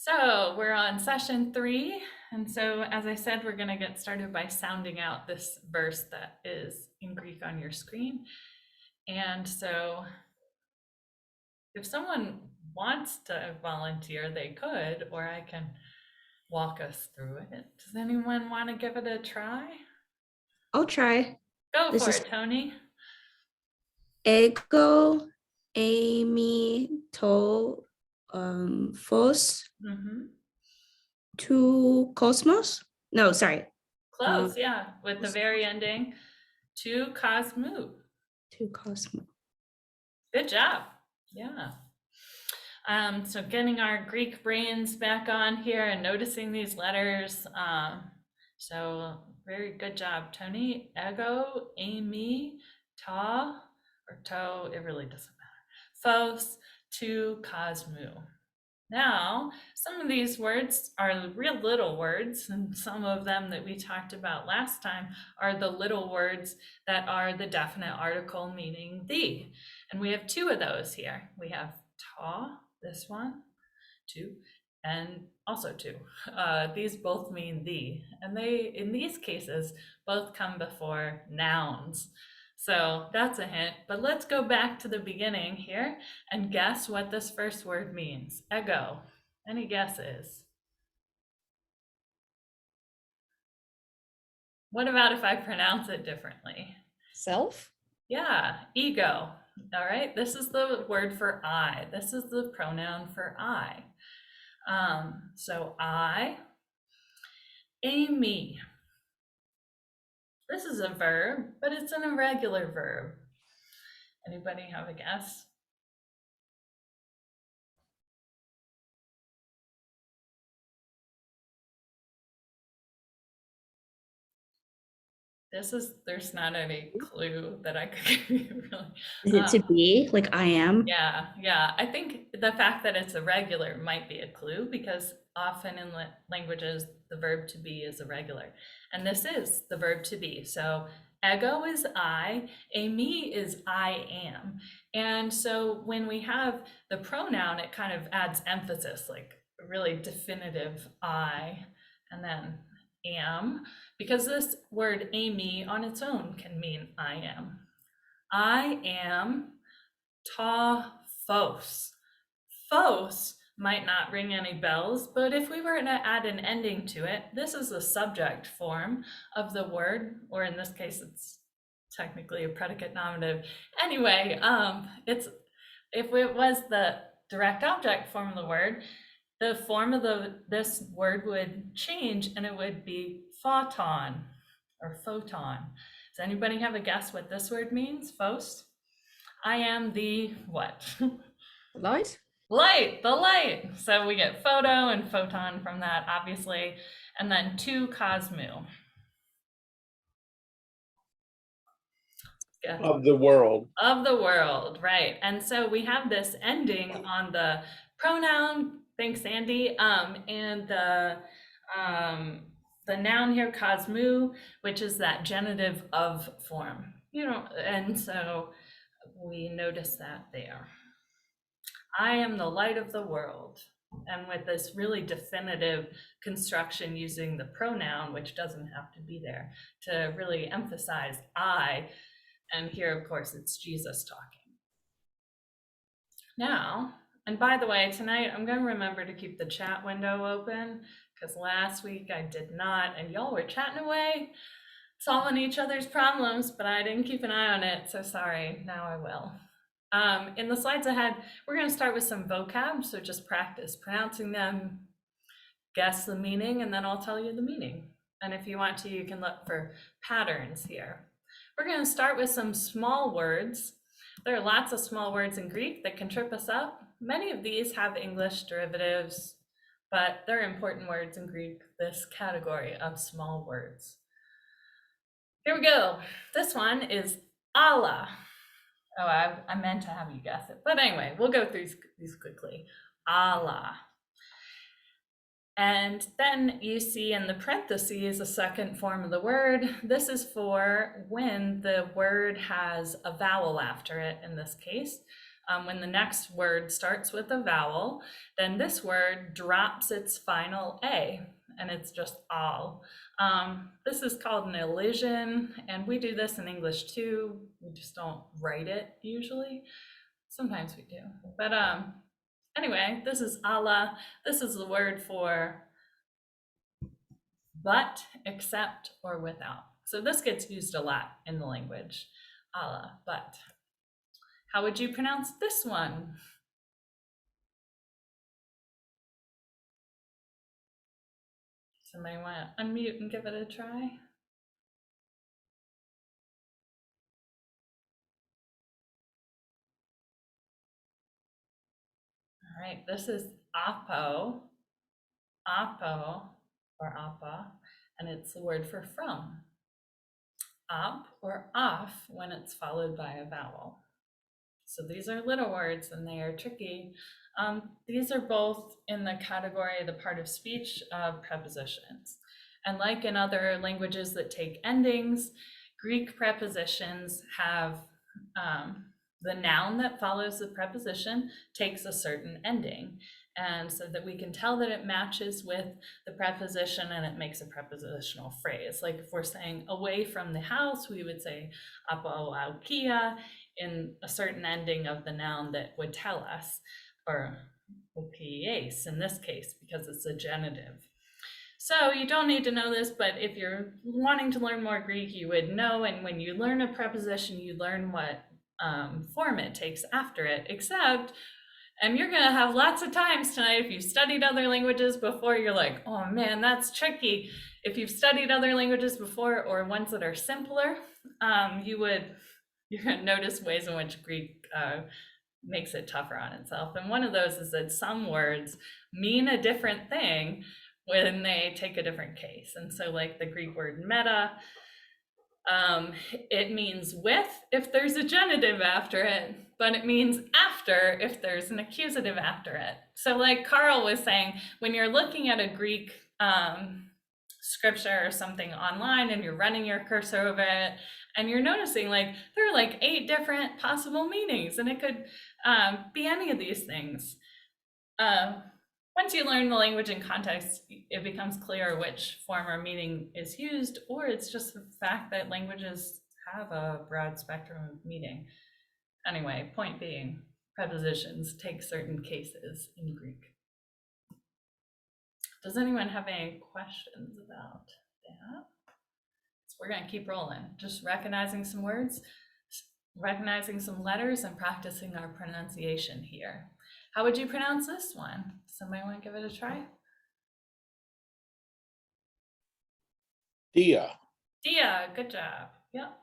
So we're on session 3. And so, as I said, we're going to get started by sounding out this verse that is in Greek on your screen. And so if someone wants to volunteer, they could, or I can walk us through it. Does anyone want to give it a try? I'll try. Go This for is it, Tony. Ego, Amy, To, Phos, Mm-hmm. to Cosmos. No, sorry. Close, yeah, with the very ending, to Cosmu. To Cosmos. Good job. Yeah. So getting our Greek brains back on here and noticing these letters. So very good job, Tony. Ego, Amy, ta, or to, it really doesn't matter. Phos, to, Cosmu. Now, some of these words are real little words, and some of them that we talked about last time are the little words that are the definite article meaning the. And we have 2 of those here. We have ta, this one, 2, and also 2. These both mean the, and they, in these cases, both come before nouns. So that's a hint, but let's go back to the beginning here and guess what this first word means. Ego. Any guesses? What about if I pronounce it differently? Self? Yeah, ego. All right, this is the word for I. This is the pronoun for I. So I, Amy. This is a verb, but it's an irregular verb. Anybody have a guess? There's not any clue that I could give you, really. Is it to be like I am? Yeah. I think the fact that it's irregular might be a clue, because often in languages, the verb to be is irregular. And this is the verb to be. So ego is I, a me is I am. And so when we have the pronoun, it kind of adds emphasis, like a really definitive I, and then am, because this word Amy on its own can mean I am. I am ta phos. Phos might not ring any bells, but if we were to add an ending to it, this is the subject form of the word, or in this case, it's technically a predicate nominative. Anyway, if it was the direct object form of the word, the form of this word would change, and it would be photon or photon. Does anybody have a guess what this word means? Phos? I am the what? Light? Light, the light. So we get photo and photon from that, obviously. And then to Cosmu. Yeah. Of the world. Of the world, right. And so we have this ending on the pronoun, thanks Andy, and the noun here, Cosmu, which is that genitive of form. And so we notice that there. I am the light of the world. And with this really definitive construction using the pronoun, which doesn't have to be there, to really emphasize I. And here, of course, it's Jesus talking. Now, and by the way, tonight I'm going to remember to keep the chat window open, because last week I did not, and y'all were chatting away, solving each other's problems, but I didn't keep an eye on it, so sorry. Now I will. In the slides ahead, we're going to start with some vocab, so just practice pronouncing them, guess the meaning, and then I'll tell you the meaning. And if you want to, you can look for patterns here. We're going to start with some small words. There are lots of small words in Greek that can trip us up. Many of these have English derivatives, but they're important words in Greek, this category of small words. Here we go. This one is Allah. Oh, I meant to have you guess it. But anyway, we'll go through these quickly. Allah. And then you see in the parentheses a second form of the word. This is for when the word has a vowel after it, in this case. When the next word starts with a vowel, then this word drops its final A, and it's just all. This is called an elision, and we do this in English too. We just don't write it usually. Sometimes we do. But anyway, this is alla. This is the word for but, except, or without. So this gets used a lot in the language. Alla, but. How would you pronounce this one? Somebody want to unmute and give it a try? All right, this is apo, or apa, and it's the word for from. Op or off when it's followed by a vowel. So these are little words and they are tricky. These are both in the category, the part of speech of prepositions. And like in other languages that take endings, Greek prepositions have the noun that follows the preposition takes a certain ending. And so that we can tell that it matches with the preposition and it makes a prepositional phrase. Like if we're saying away from the house, we would say apo aukia in a certain ending of the noun that would tell us, or okies in this case, because it's a genitive. So you don't need to know this, but if you're wanting to learn more Greek, you would know, and when you learn a preposition, you learn what form it takes after it, except, and you're gonna have lots of times tonight, if you've studied other languages before, you're like, oh man, that's tricky. If you've studied other languages before, or ones that are simpler, you're gonna notice ways in which Greek makes it tougher on itself. And one of those is that some words mean a different thing when they take a different case. And so like the Greek word meta, it means with if there's a genitive after it, but it means after if there's an accusative after it. So like Carl was saying, when you're looking at a Greek scripture or something online and you're running your cursor over it and you're noticing like there are like 8 different possible meanings, and it could be any of these things. Once you learn the language in context, it becomes clear which form or meaning is used, or it's just the fact that languages have a broad spectrum of meaning. Anyway, point being, prepositions take certain cases in Greek. Does anyone have any questions about that? So we're going to keep rolling, just recognizing some words, recognizing some letters, and practicing our pronunciation here. How would you pronounce this one? Somebody want to give it a try? Dia. Dia, good job. Yep.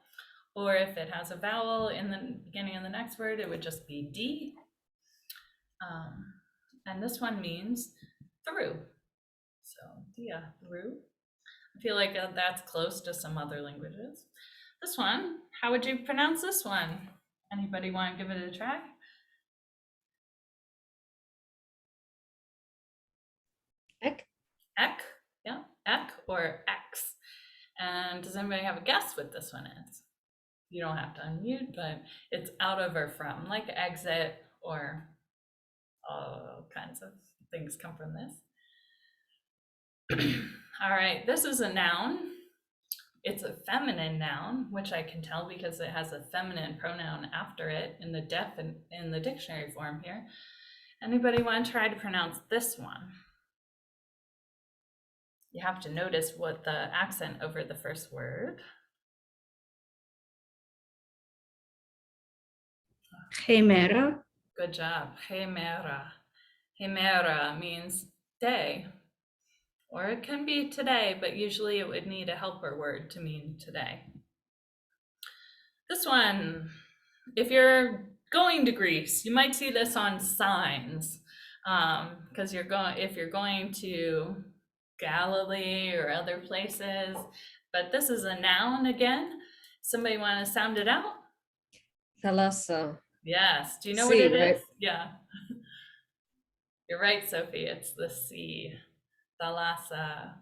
Or if it has a vowel in the beginning of the next word, it would just be D. And this one means through. So dia, through. I feel like that's close to some other languages. This one, how would you pronounce this one? Anybody want to give it a try? Ek. Ek, yeah, ek or X. And does anybody have a guess what this one is? You don't have to unmute, but it's out of or from, like exit, or all kinds of things come from this. All right, this is a noun. It's a feminine noun, which I can tell because it has a feminine pronoun after it in the dictionary form here. Anybody want to try to pronounce this one? You have to notice what the accent over the first word. Chimera. Good job. Chimera. Chimera means day, or it can be today, but usually it would need a helper word to mean today. This one, if you're going to Greece, you might see this on signs, because if you're going to Galilee or other places, but this is a noun again. Somebody want to sound it out? Thalassa. Yes. Do you know Sea, what it is? right? Yeah. You're right, Sophie. It's the sea. Thalassa.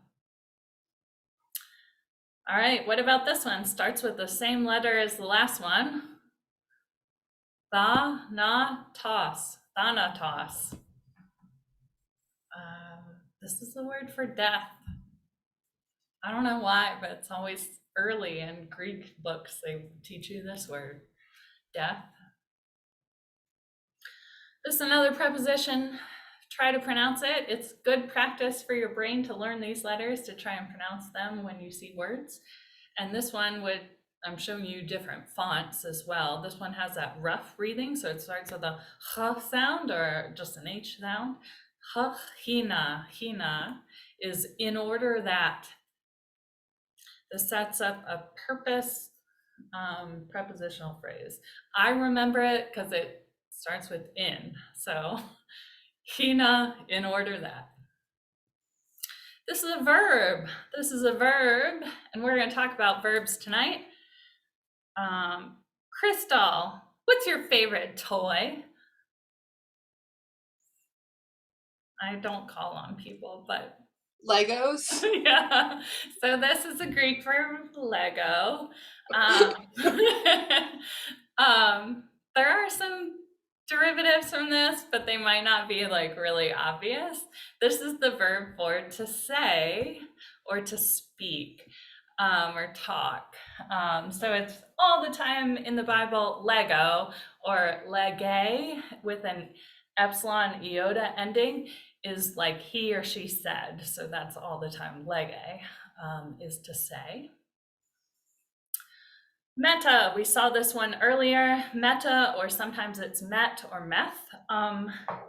All right. What about this one? Starts with the same letter as the last one. Thanatos. Thanatos. This is the word for death. I don't know why, but it's always early in Greek books. They teach you this word, death. This is another preposition. Try to pronounce it. It's good practice for your brain to learn these letters to try and pronounce them when you see words. And this one would, I'm showing you different fonts as well. This one has that rough breathing, so it starts with a h sound or just an h sound. H, hina, hina is in order that. This sets up a purpose prepositional phrase. I remember it because it starts with in. So hina, in order that. This is a verb. This is a verb, and we're going to talk about verbs tonight. Crystal, what's your favorite toy? I don't call on people, but Legos. yeah. So this is a Greek verb, Lego. There are some derivatives from this, but they might not be like really obvious. This is the verb for to say or to speak or talk. So it's all the time in the Bible, Lego or lege with an epsilon iota ending is like he or she said. So that's all the time. Lege is to say. Meta, we saw this one earlier. Meta, or sometimes it's met or meth.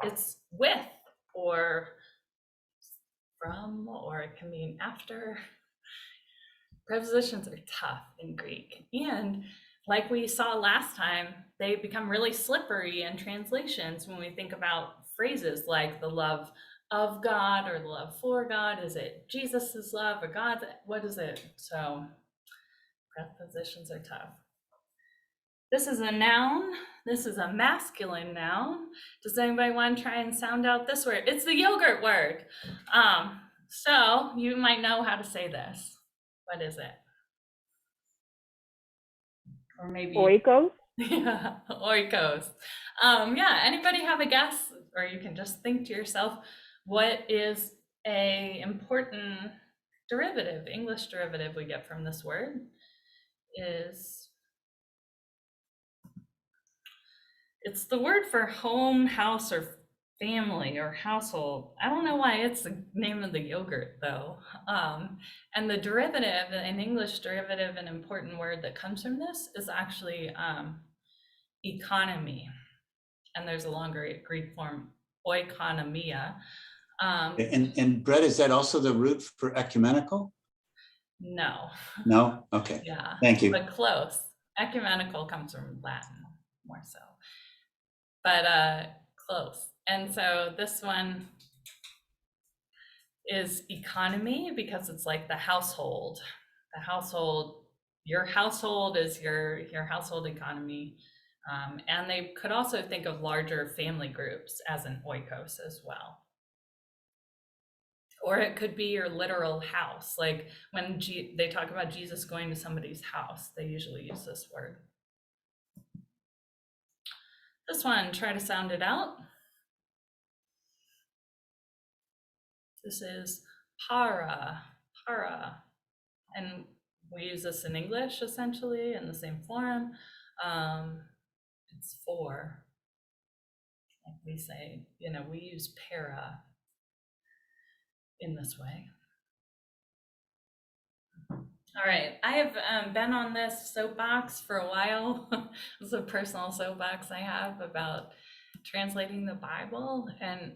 It's with or from, or it can mean after. Prepositions are tough in Greek. And like we saw last time, they become really slippery in translations when we think about phrases like the love of God or the love for God. Is it Jesus's love or God's? What is it? So prepositions are tough. This is a noun. This is a masculine noun. Does anybody want to try and sound out this word? It's the yogurt word. So you might know how to say this. What is it? Or maybe Oikos? Yeah, oikos. Yeah, anybody have a guess? Or you can just think to yourself, what is a important derivative, English derivative we get from this word? It's the word for home, house, or family or household. I don't know why it's the name of the yogurt though. And the derivative, an English derivative, an important word that comes from this is actually economy. And there's a longer Greek form, oikonomia. And Brett, is that also the root for ecumenical? No. No? Okay. Yeah. Thank you. But close. Ecumenical comes from Latin, more so. But close. And so this one is economy because it's like the household. The household, your household is your household economy. And they could also think of larger family groups as an oikos as well. Or it could be your literal house. Like when they talk about Jesus going to somebody's house, they usually use this word. This one, try to sound it out. This is para, para. And we use this in English essentially in the same form. It's for. Like we say, we use para in this way. All right, I have been on this soapbox for a while. It's a personal soapbox I have about translating the Bible, and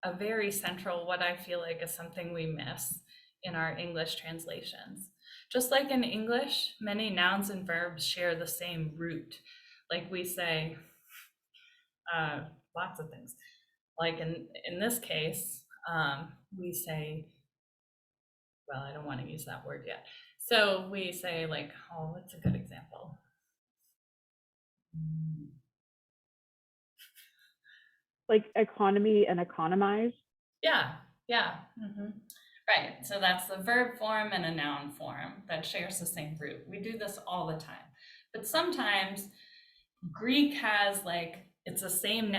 a very central, what I feel like is something we miss in our English translations. Just like in English, many nouns and verbs share the same root. Like we say lots of things. Like in this case, we say, well, I don't want to use that word yet. So we say like, oh, what's a good example? Like economy and economize? Yeah. Mm-hmm. Right, so that's the verb form and a noun form that shares the same root. We do this all the time. But sometimes Greek has like, it's the same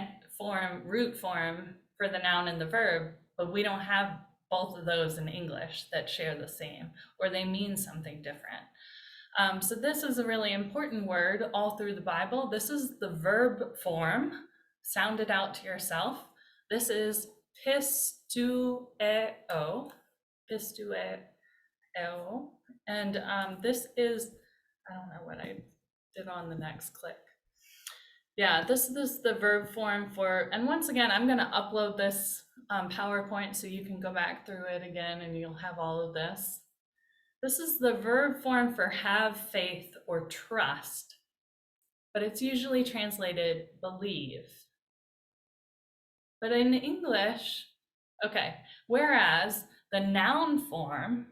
root form for the noun and the verb, but we don't have both of those in English that share the same, or they mean something different. So this is a really important word all through the Bible. This is the verb form. Sound it out to yourself. This is pistueo, pistueo, and this is, I don't know what I did on the next click. Yeah, this is the verb form for, and once again, I'm going to upload this PowerPoint so you can go back through it again and you'll have all of this. This is the verb form for have faith or trust, but it's usually translated believe. But in English, okay, whereas the noun form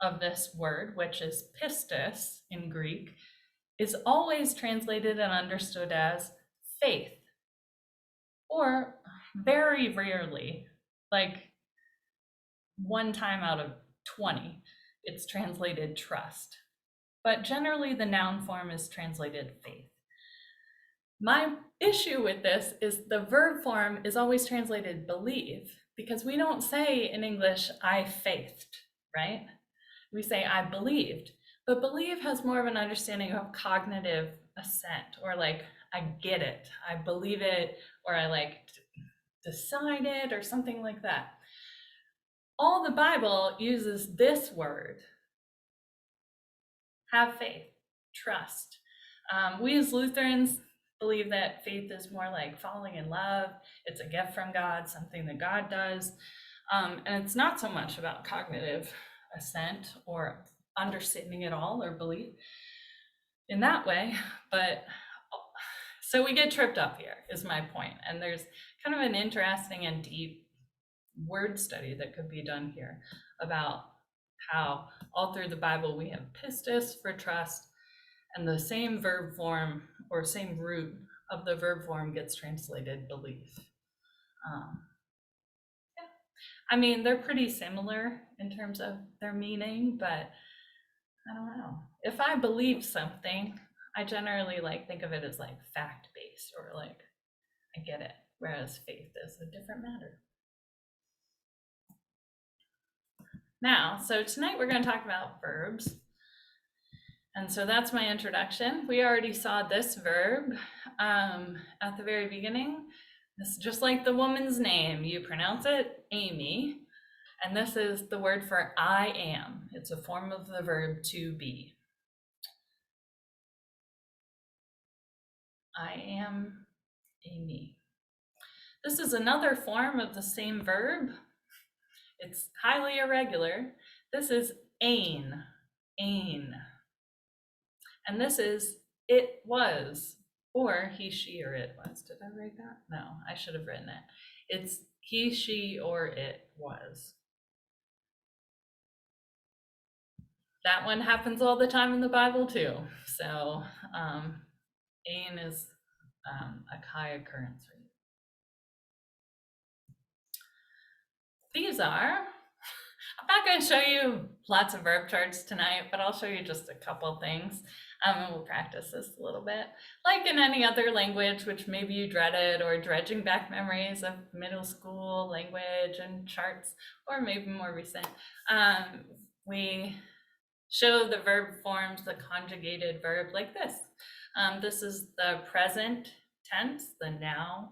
of this word, which is pistis in Greek, is always translated and understood as faith, or very rarely, like 1 time out of 20, it's translated trust. But generally the noun form is translated faith. My issue with this is the verb form is always translated believe, because we don't say in English, I faithed, right? We say I believed. But believe has more of an understanding of cognitive assent, or like, I get it, I believe it, or I like decided, or something like that. All the Bible uses this word, have faith, trust. We as Lutherans believe that faith is more like falling in love. It's a gift from God, something that God does. And it's not so much about cognitive assent or understanding it all or belief in that way. But so we get tripped up here is my point. And there's kind of an interesting and deep word study that could be done here about how all through the Bible we have pistis for trust, and the same verb form or same root of the verb form gets translated belief. Yeah. I mean, they're pretty similar in terms of their meaning, but I don't know. If I believe something, I generally like think of it as like fact-based, or like I get it, whereas faith is a different matter. Now, so tonight we're going to talk about verbs. And so that's my introduction. We already saw this verb at the very beginning. This is just like the woman's name. You pronounce it Amy. And this is the word for I am. It's a form of the verb to be. I am Amy. This is another form of the same verb. It's highly irregular. This is ain. And this is it was, or he, she, or it was. Did I write that? No, I should have written it. It's he, she, or it was. That one happens all the time in the Bible too. So ain is a high occurrence rate. These are, I'm not going to show you lots of verb charts tonight, but I'll show you just a couple things. And we'll practice this a little bit. Like in any other language, which maybe you dreaded, or dredging back memories of middle school language and charts, or maybe more recent, we show the verb forms, the conjugated verb like this. This is the present tense, the now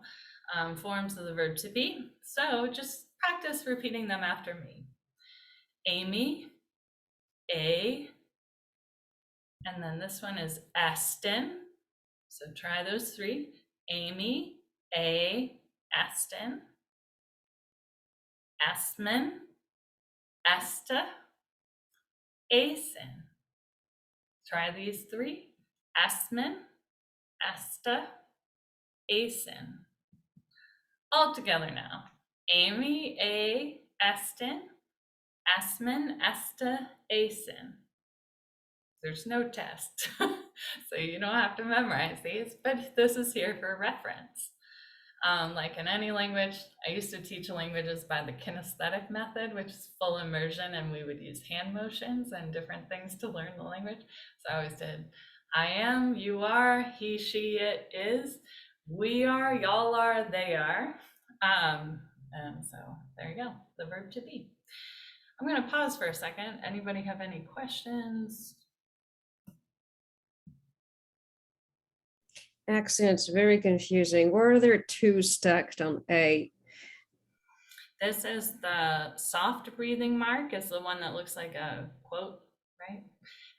forms of the verb to be. So just practice repeating them after me. Amy, a, and then this one is Aston. So try those 3. Amy, a, Aston. Asman, Asta, Asen. Try these 3. Asman, Asta, Asen. All together now. Amy, a, Aston. Asman, Asta, Asen. There's no test, so you don't have to memorize these, but this is here for reference. Like in any language, I used to teach languages by the kinesthetic method, which is full immersion, and we would use hand motions and different things to learn the language. So I always did I am, you are, he, she, it is, we are, y'all are, they are. And so there you go, the verb to be. I'm going to pause for a second. Anybody have any questions? Accent's very confusing. Where are there two stacked on A? This is the soft breathing mark, is the one that looks like a quote, right?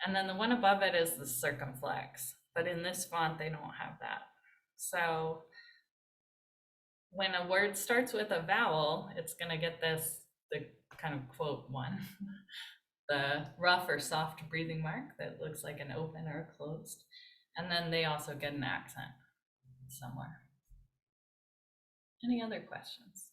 And then the one above it is the circumflex, but in this font, they don't have that. So when a word starts with a vowel, it's going to get this, the kind of quote one, the rough or soft breathing mark that looks like an open or a closed. And then they also get an accent somewhere. Any other questions?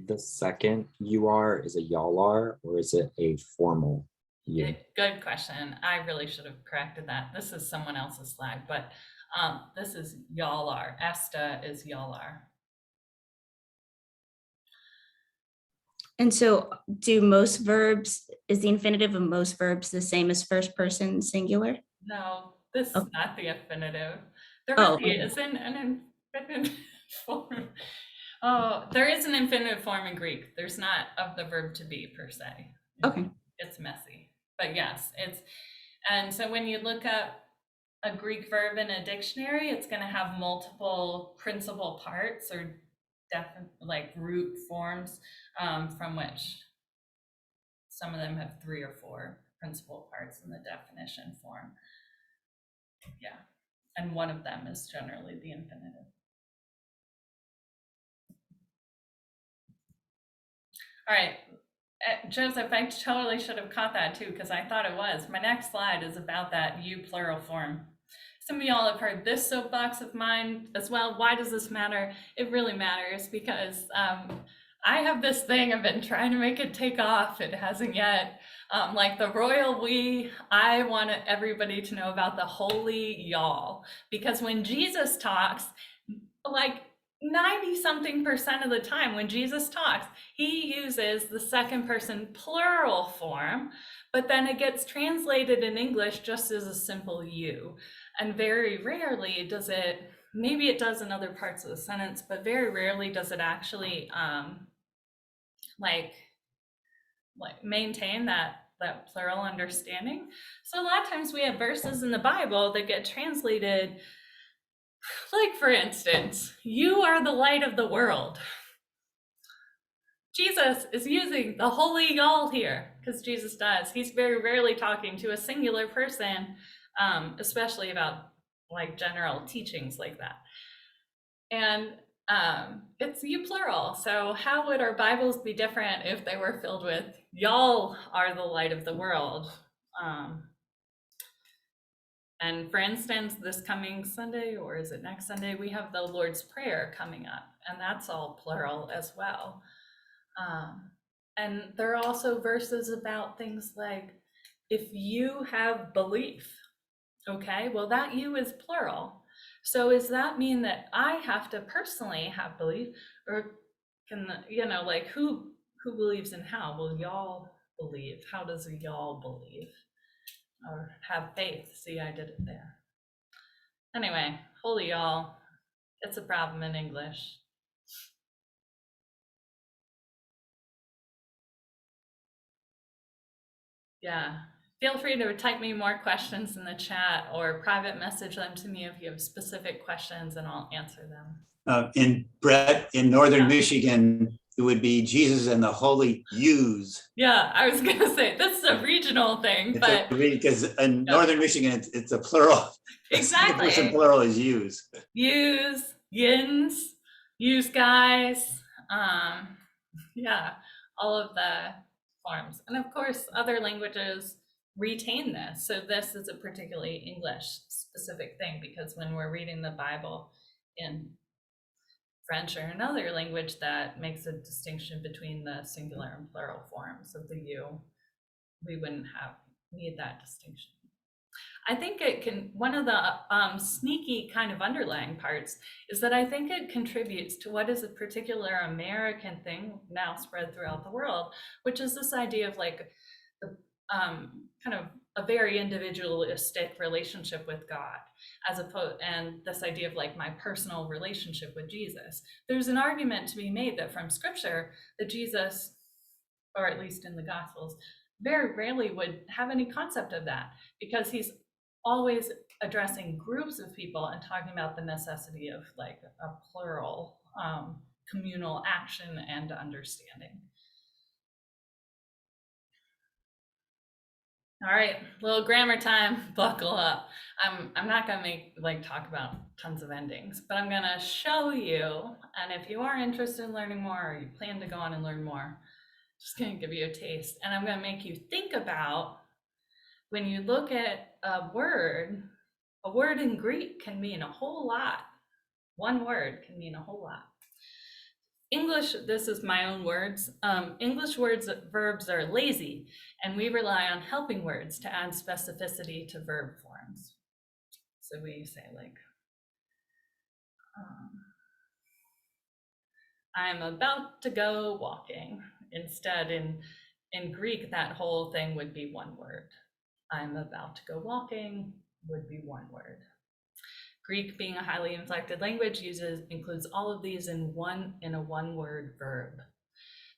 The second you are is a y'all are, or is it a formal you? Good question. I really should have corrected that. This is someone else's slide, but this is y'all are. Esta is y'all are. And so do most verbs, is the infinitive of most verbs the same as first person singular? No, this is not the infinitive. There Oh. really isn't an infinitive form. Oh, there is an infinitive form in Greek. There's not of the verb to be per se. Okay. It's messy, but yes, it's, and so when you look up a Greek verb in a dictionary, it's going to have multiple principal parts or like root forms, from which some of them have 3 or 4 principal parts in the definition form. Yeah, and one of them is generally the infinitive. All right, Joseph, I totally should have caught that too, because I thought it was. My next slide is about that you plural form. Some of y'all have heard this soapbox of mine as well. Why does this matter? It really matters because I have this thing, I've been trying to make it take off. It hasn't yet. Like the royal we, I want everybody to know about the holy y'all. Because when Jesus talks, like 90-something% of the time when Jesus talks, he uses the second person plural form, but then it gets translated in English just as a simple you. And very rarely does it, maybe it does in other parts of the sentence, but very rarely does it actually like maintain that plural understanding. So a lot of times we have verses in the Bible that get translated, like for instance, you are the light of the world. Jesus is using the holy y'all here because Jesus does. He's very rarely talking to a singular person, especially about like general teachings like that. And it's you plural. So how would our Bibles be different if they were filled with y'all are the light of the world? And for instance, this coming Sunday, or is it next Sunday, we have the Lord's Prayer coming up, and that's all plural as well. And there are also verses about things like, if you have belief, okay, well that you is plural. So does that mean that I have to personally have belief, or can, like who believes in how? Well, y'all believe. How does y'all believe? Or have faith. See, I did it there. Anyway, holy y'all, it's a problem in English. Yeah, feel free to type me more questions in the chat or private message them to me if you have specific questions and I'll answer them. In Brett, in Northern Michigan, it would be Jesus and the holy yous. Yeah, I was gonna say, this is a regional thing, but Because in Northern Michigan, it's a plural. exactly. The person plural is yous. Yous, yins, yous guys, yeah, all of the forms. And of course, other languages retain this. So this is a particularly English specific thing, because when we're reading the Bible in French or another language that makes a distinction between the singular and plural forms of the you, we wouldn't need that distinction. I think it can, one of the sneaky kind of underlying parts is that I think it contributes to what is a particular American thing now spread throughout the world, which is this idea of like the kind of a very individualistic relationship with God, as opposed, and this idea of like my personal relationship with Jesus. There's an argument to be made that from scripture that Jesus, or at least in the Gospels, very rarely would have any concept of that, because he's always addressing groups of people and talking about the necessity of like a plural communal action and understanding. All right, little grammar time, buckle up. I'm not gonna talk about tons of endings, but I'm gonna show you, and if you are interested in learning more or you plan to go on and learn more, just gonna give you a taste, and I'm gonna make you think about when you look at a word in Greek can mean a whole lot. One word can mean a whole lot. English, this is my own words. English verbs are lazy, and we rely on helping words to add specificity to verb forms. So we say like, I'm about to go walking. Instead, in Greek, that whole thing would be one word. I'm about to go walking would be one word. Greek, being a highly inflected language, includes all of these in a one-word verb.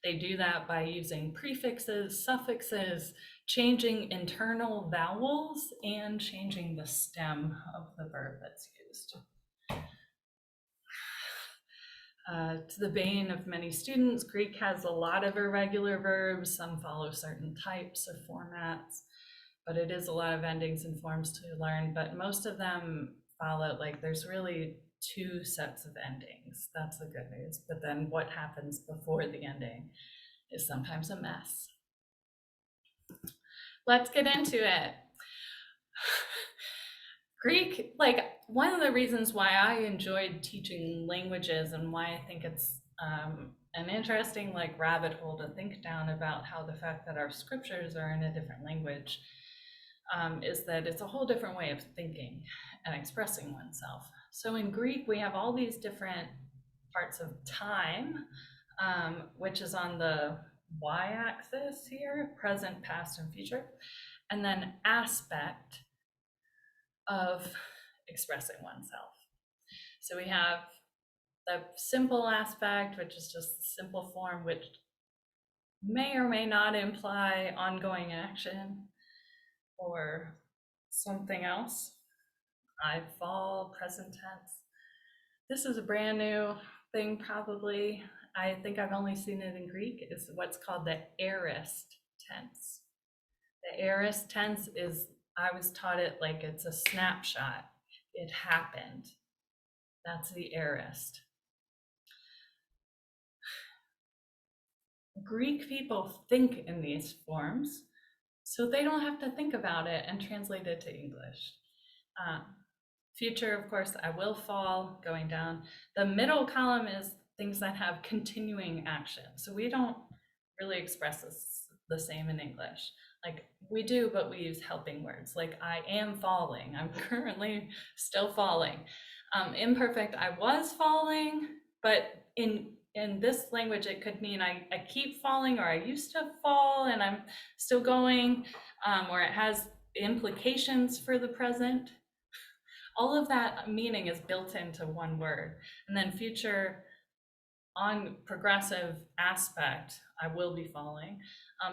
They do that by using prefixes, suffixes, changing internal vowels, and changing the stem of the verb that's used. To the bane of many students, Greek has a lot of irregular verbs. Some follow certain types or formats, but it is a lot of endings and forms to learn, but most of them follow, like there's really two sets of endings. That's the good news. But then what happens before the ending is sometimes a mess. Let's get into it. Greek, like one of the reasons why I enjoyed teaching languages and why I think it's an interesting like rabbit hole to think down about how the fact that our scriptures are in a different language is that it's a whole different way of thinking and expressing oneself. So in Greek, we have all these different parts of time, which is on the y-axis here, present, past, and future, and then aspect of expressing oneself. So we have the simple aspect, which is just the simple form, which may or may not imply ongoing action or something else. I fall, present tense. This is a brand new thing, probably. I think I've only seen it in Greek, is what's called the aorist tense. The aorist tense is, I was taught it like it's a snapshot. It happened. That's the aorist. Greek people think in these forms, so they don't have to think about it and translate it to English. Future, of course, I will fall, going down. The middle column is things that have continuing action. So we don't really express this the same in English. Like we do, but we use helping words. Like I am falling. I'm currently still falling. Imperfect, I was falling, but in this language, it could mean I keep falling, or I used to fall and I'm still going, or it has implications for the present. All of that meaning is built into one word. And then future, on progressive aspect, I will be falling.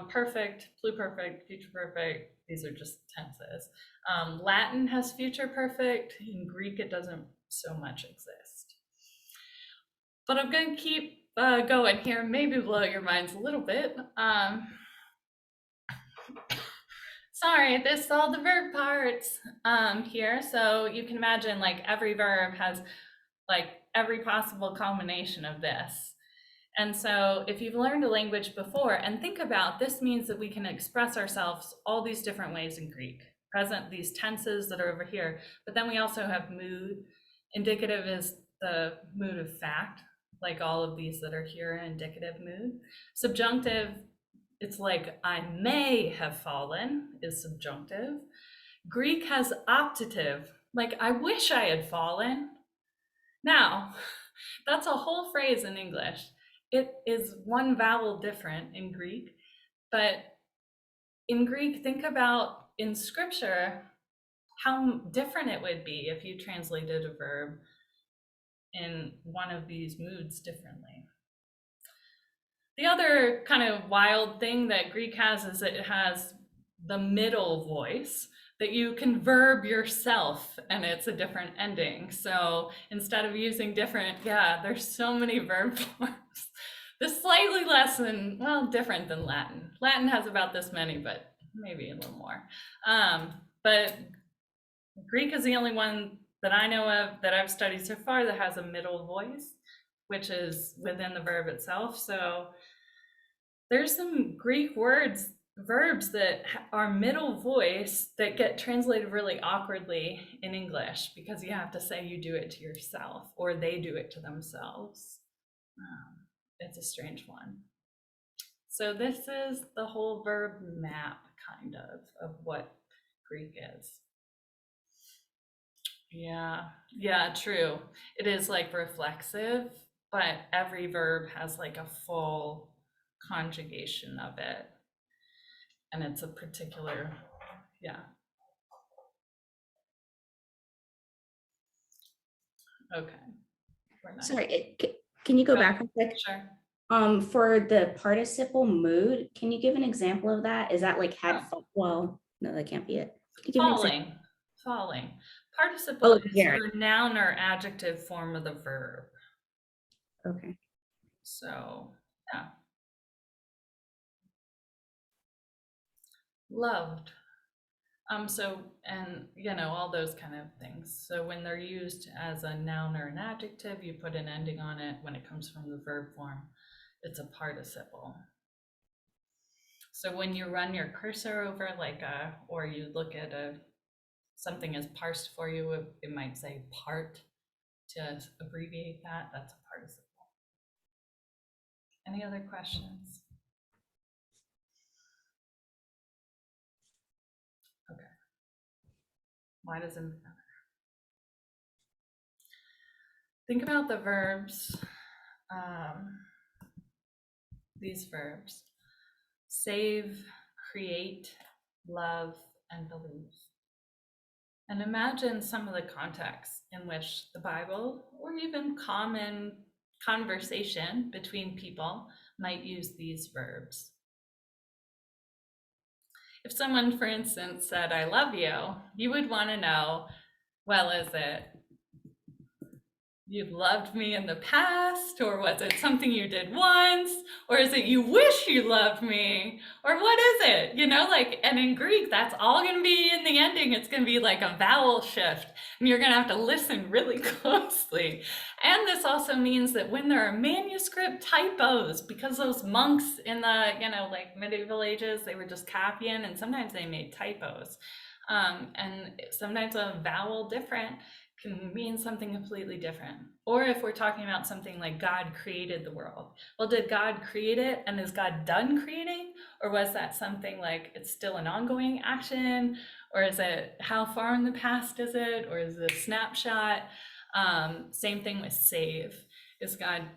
Perfect, pluperfect, future perfect, these are just tenses. Latin has future perfect. In Greek, it doesn't so much exist. But I'm going to keep going here, maybe blow your minds a little bit. Sorry, this is all the verb parts here. So you can imagine like every verb has like every possible combination of this. And so if you've learned a language before, and think about, this means that we can express ourselves all these different ways in Greek. Present, these tenses that are over here, but then we also have mood. Indicative is the mood of fact, like all of these that are here, indicative mood. Subjunctive, it's like I may have fallen, is subjunctive. Greek has optative, like I wish I had fallen. Now, that's a whole phrase in English. It is one vowel different in Greek, but in Greek, think about in scripture, how different it would be if you translated a verb in one of these moods differently. The other kind of wild thing that Greek has is that it has the middle voice, that you can verb yourself and it's a different ending. So instead of using different, there's so many verb forms. This slightly less than, well, different than Latin. Latin has about this many, but maybe a little more. But Greek is the only one that I know of that I've studied so far that has a middle voice, which is within the verb itself. So there's some Greek verbs that are middle voice that get translated really awkwardly in English because you have to say you do it to yourself or they do it to themselves. It's a strange one. So this is the whole verb map kind of what Greek is. Yeah, true. It is like reflexive, but every verb has like a full conjugation of it. And it's a particular, Okay. We're not- Sorry, can you go Go back a sec? Sure. For the participle mood, can you give an example of that? Is that like had, well, no, that can't be it. Can you give an example? Falling. Participle is yeah. your noun or adjective form of the verb. Okay. So, yeah. Loved. So, and all those kind of things. So when they're used as a noun or an adjective, you put an ending on it. When it comes from the verb form, it's a participle. So when you run your cursor over or you look at something is parsed for you, it might say part to abbreviate that. That's a participle. Any other questions? Okay. Why does it matter? Think about the verbs, these verbs: save, create, love, and believe. And imagine some of the contexts in which the Bible or even common conversation between people might use these verbs. If someone, for instance, said, "I love you," you would want to know, well, is it you've loved me in the past, or was it something you did once, or is it you wish you loved me, or what is it? And in Greek, that's all going to be in the ending. It's going to be like a vowel shift, and you're going to have to listen really closely. And this also means that when there are manuscript typos, because those monks in the, medieval ages, they were just copying, and sometimes they made typos. And sometimes a vowel different can mean something completely different. Or if we're talking about something like God created the world. Well, did God create it and is God done creating? Or was that something like it's still an ongoing action? Or is it how far in the past is it? Or is it a snapshot? Same thing with save. Is God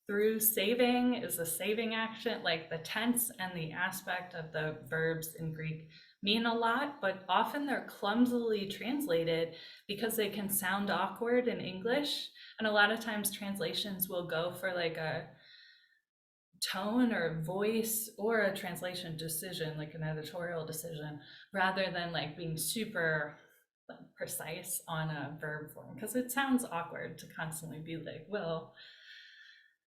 through saving? Is the saving action, like the tense and the aspect of the verbs in Greek mean a lot, but often they're clumsily translated because they can sound awkward in English. And a lot of times translations will go for like a tone or voice or a translation decision, like an editorial decision, rather than like being super precise on a verb form, because it sounds awkward to constantly be like, well,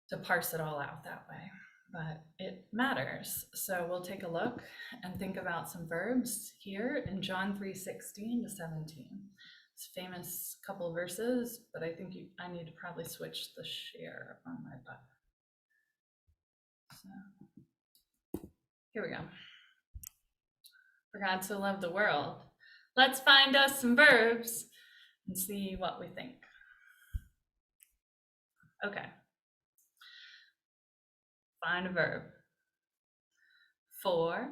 to parse it all out that way. But it matters. So we'll take a look and think about some verbs here in John 3:16 to 17. It's a famous couple of verses, but I think I need to probably switch the share on my butt. So here we go. For God so loved the world. Let's find us some verbs and see what we think. Okay. Find a verb. For,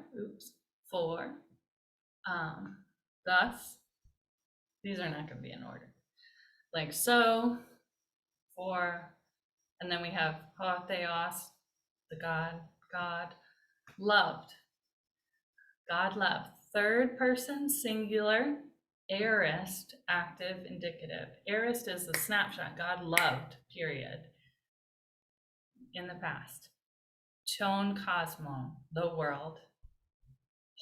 thus. These are not going to be in order. Like so, for, and then we have theos, the God, loved. God loved. third person singular, aorist, active, indicative. Aorist is the snapshot. God loved, period, in the past. Ton cosmo, the world.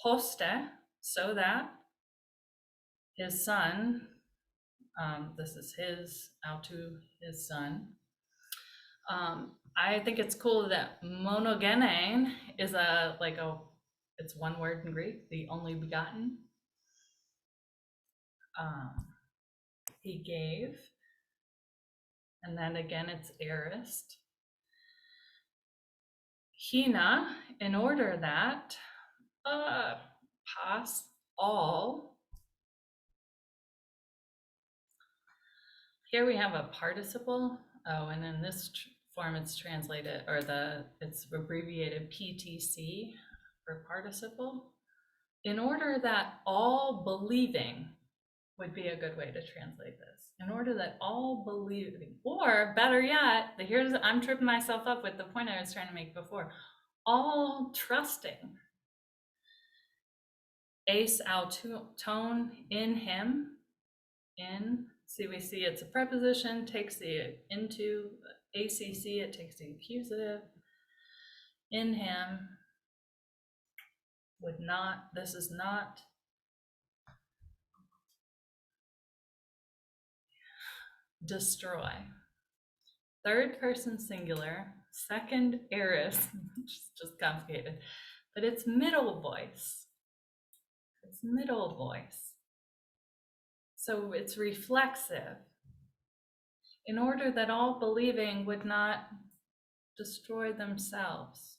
Hoste, so that. His son, this is his, autu, his son. I think it's cool that monogenein is it's one word in Greek, the only begotten. He gave, and then again it's aorist. Hina, in order that, pas, all. Here we have a participle. Oh, and in this form it's translated, or it's abbreviated PTC for participle. In order that all believing would be a good way to translate this. In order that all believing, or better yet, I'm tripping myself up with the point I was trying to make before. All trusting. Ace tone in him, in. See, we see it's a preposition, takes the into, ACC, it takes the accusative. In him, would not, this is not. Destroy. Third person singular, second aorist, which is just complicated, but it's middle voice. It's middle voice. So it's reflexive. In order that all believing would not destroy themselves.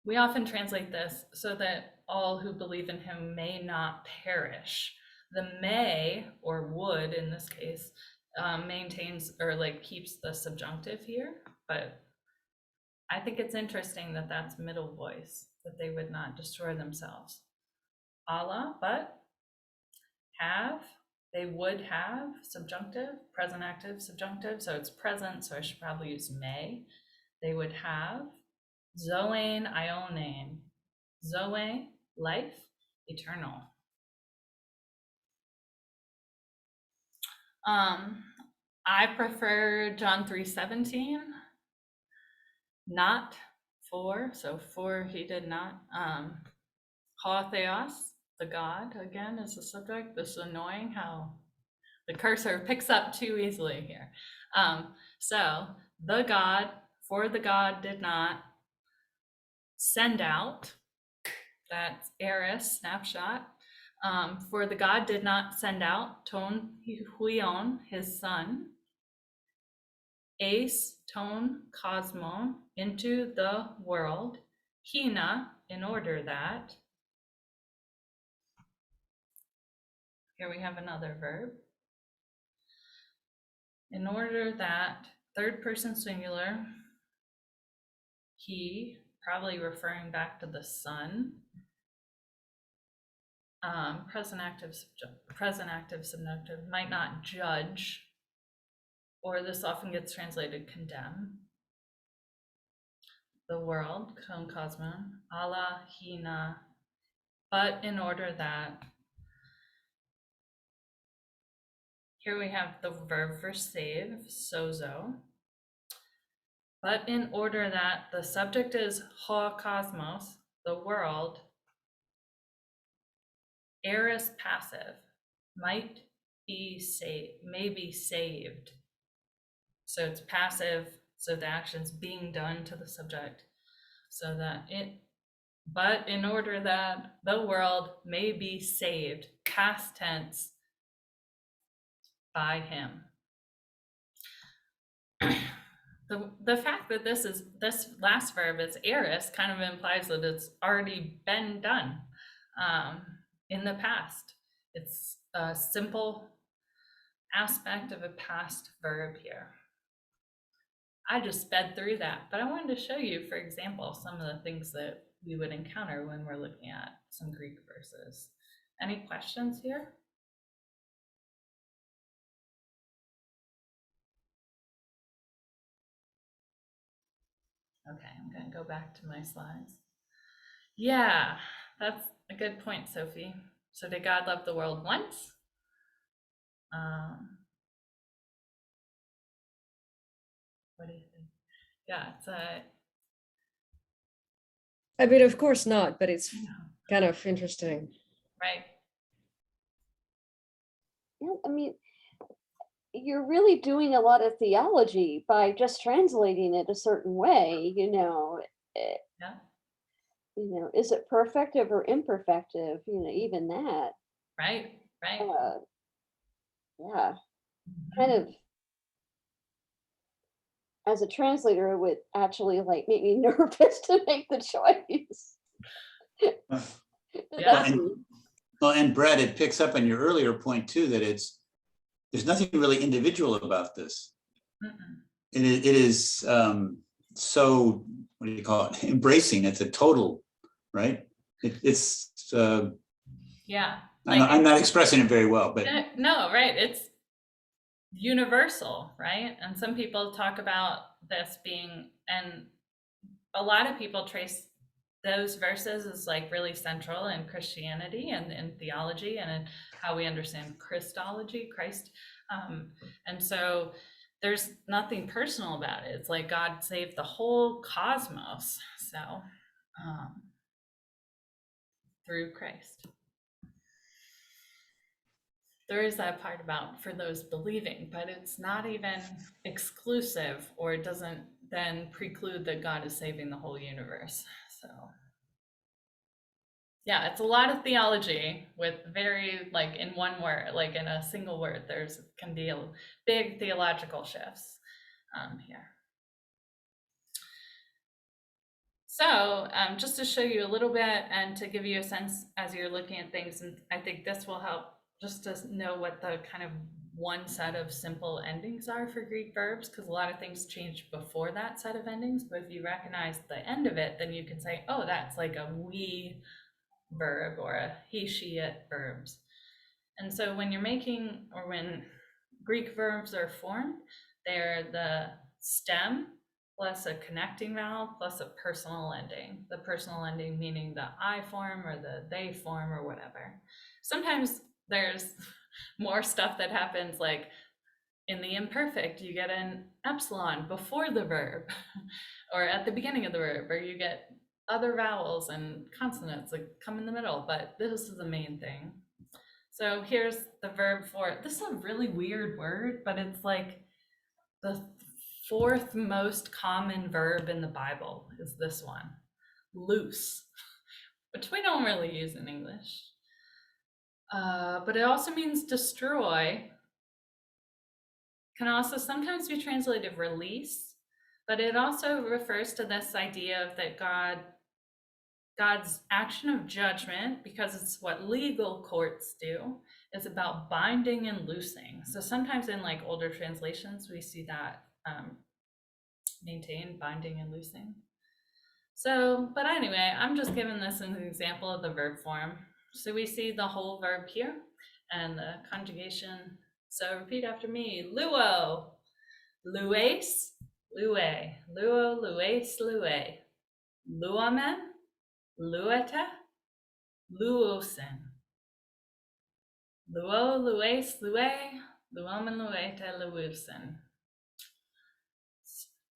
We often translate this so that all who believe in him may not perish. The may, or would in this case, maintains or keeps the subjunctive here, but I think it's interesting that that's middle voice, that they would not destroy themselves. Allah, but have, they would have, subjunctive, present active, subjunctive, so it's present, so I should probably use may. They would have, zoein, ionein, zoe, life, eternal. I prefer John 3:17, not for, so for he did not. Ho theos, the God, again, is the subject. This is annoying how the cursor picks up too easily here. So the God, for the God did not send out, that's aorist, snapshot. For the God did not send out, ton huion, his son, ace, ton cosmo, into the world, hina, in order that. Here we have another verb. In order that, third person singular, he, probably referring back to the son. Present active subjunctive, might not judge, or this often gets translated condemn. The world, kon cosmon, Allah, hina, but in order that. Here we have the verb for save, sozo. But in order that, the subject is ho cosmos, the world. Aorist passive, might be saved, may be saved. So it's passive, so the action's being done to the subject. So that but in order that the world may be saved, past tense, by him. The fact that this last verb is aorist kind of implies that it's already been done in the past. It's a simple aspect of a past verb here. I just sped through that, but I wanted to show you, for example, some of the things that we would encounter when we're looking at some Greek verses. Any questions here? Okay, I'm going to go back to my slides. Yeah, that's a good point, Sophie. So did God love the world once? What do you think? Yeah, it's a I mean, of course not, but it's kind of interesting. right. Yeah, I mean, you're really doing a lot of theology by just translating it a certain way, Yeah, is it perfective or imperfective? Even that. right, right. Yeah, kind of as a translator, it would actually like make me nervous to make the choice. Yeah. Well, and Brad, it picks up on your earlier point too, that there's nothing really individual about this. Mm-mm. It is so, what do you call it? Embracing. It's a total, right? It's Yeah. I'm not expressing it very well, but No, right. It's universal, right? And some people talk about this being, and a lot of people trace those verses as like really central in Christianity and in theology and in how we understand Christology, Christ. And so there's nothing personal about it. It's like God saved the whole cosmos. So through Christ. There is that part about for those believing, but it's not even exclusive, or it doesn't then preclude that God is saving the whole universe. So yeah, it's a lot of theology with very, like, in one word, like in a single word, there's can be a big theological shifts here. So just to show you a little bit and to give you a sense as you're looking at things, and I think this will help just to know what the kind of one set of simple endings are for Greek verbs, because a lot of things change before that set of endings. But if you recognize the end of it, then you can say, oh, that's like a we verb or a he, she, it verbs. And so when you're making, or when Greek verbs are formed, they're the stem plus a connecting vowel plus a personal ending. The personal ending meaning the I form or the they form or whatever. Sometimes there's more stuff that happens, like in the imperfect, you get an epsilon before the verb or at the beginning of the verb, or you get other vowels and consonants that come in the middle, but this is the main thing. So here's the verb for, this is a really weird word, but it's like the fourth most common verb in the Bible is this one, loose, which we don't really use in English. But it also means destroy. Can also sometimes be translated release, but it also refers to this idea of that God's action of judgment, because it's what legal courts do, is about binding and loosing. So sometimes in like older translations, we see that maintained, binding and loosing. So, but anyway, I'm just giving this as an example of the verb form. So we see the whole verb here and the conjugation. So repeat after me, luo, lues, lue, luo, lues, lue, luamen, lueta, luosen, luo, lues, lue, luamen, lueta, luosen.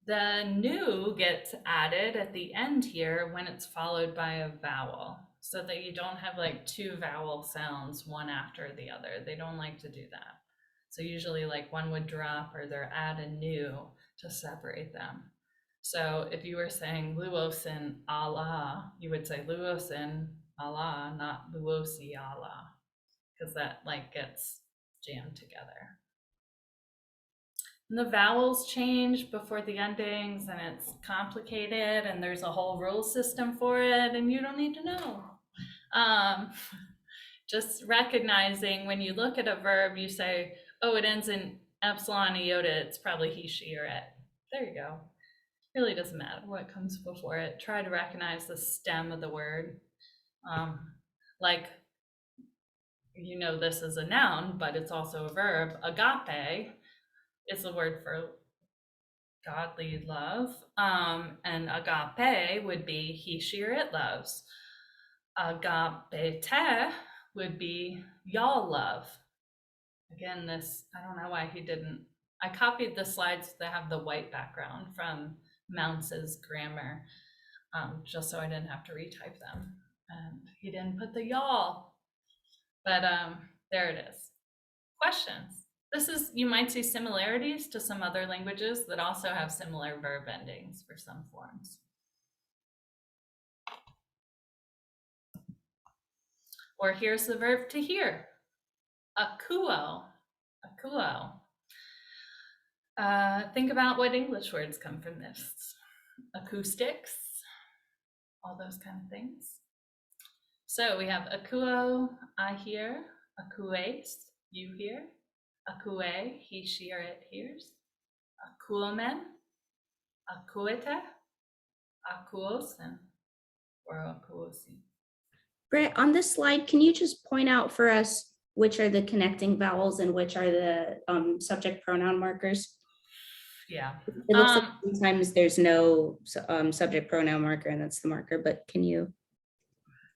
The new gets added at the end here when it's followed by a vowel, so that you don't have like two vowel sounds one after the other. They don't like to do that. So usually like one would drop or they're add a new to separate them. So if you were saying luosin Allah, you would say luosin Allah, not luosi Allah, because that like gets jammed together. And the vowels change before the endings, and it's complicated, and there's a whole rule system for it, and you don't need to know. Just recognizing when you look at a verb, you say, oh, it ends in epsilon, iota, it's probably he, she, or it. There you go. Really doesn't matter what comes before it. Try to recognize the stem of the word. Like, you know, this is a noun, but it's also a verb. Agape is a word for godly love. And agape would be he, she, or it loves. Agapete would be y'all love. Again, this, I don't know why he didn't. I copied the slides that have the white background from Mounce's grammar, just so I didn't have to retype them. And he didn't put the y'all, but there it is. Questions. This is, you might see similarities to some other languages that also have similar verb endings for some forms. Or here's the verb to hear. Akuo. Akuo. Think about what English words come from this. Acoustics, all those kind of things. So we have akuo, I hear. Akues, you hear. Akue, he, she, or it hears. Akuomen, akuete, akuosen, or akuosi. Brett, on this slide, can you just point out for us which are the connecting vowels and which are the subject pronoun markers? Yeah. It looks like sometimes there's no subject pronoun marker and that's the marker, but can you?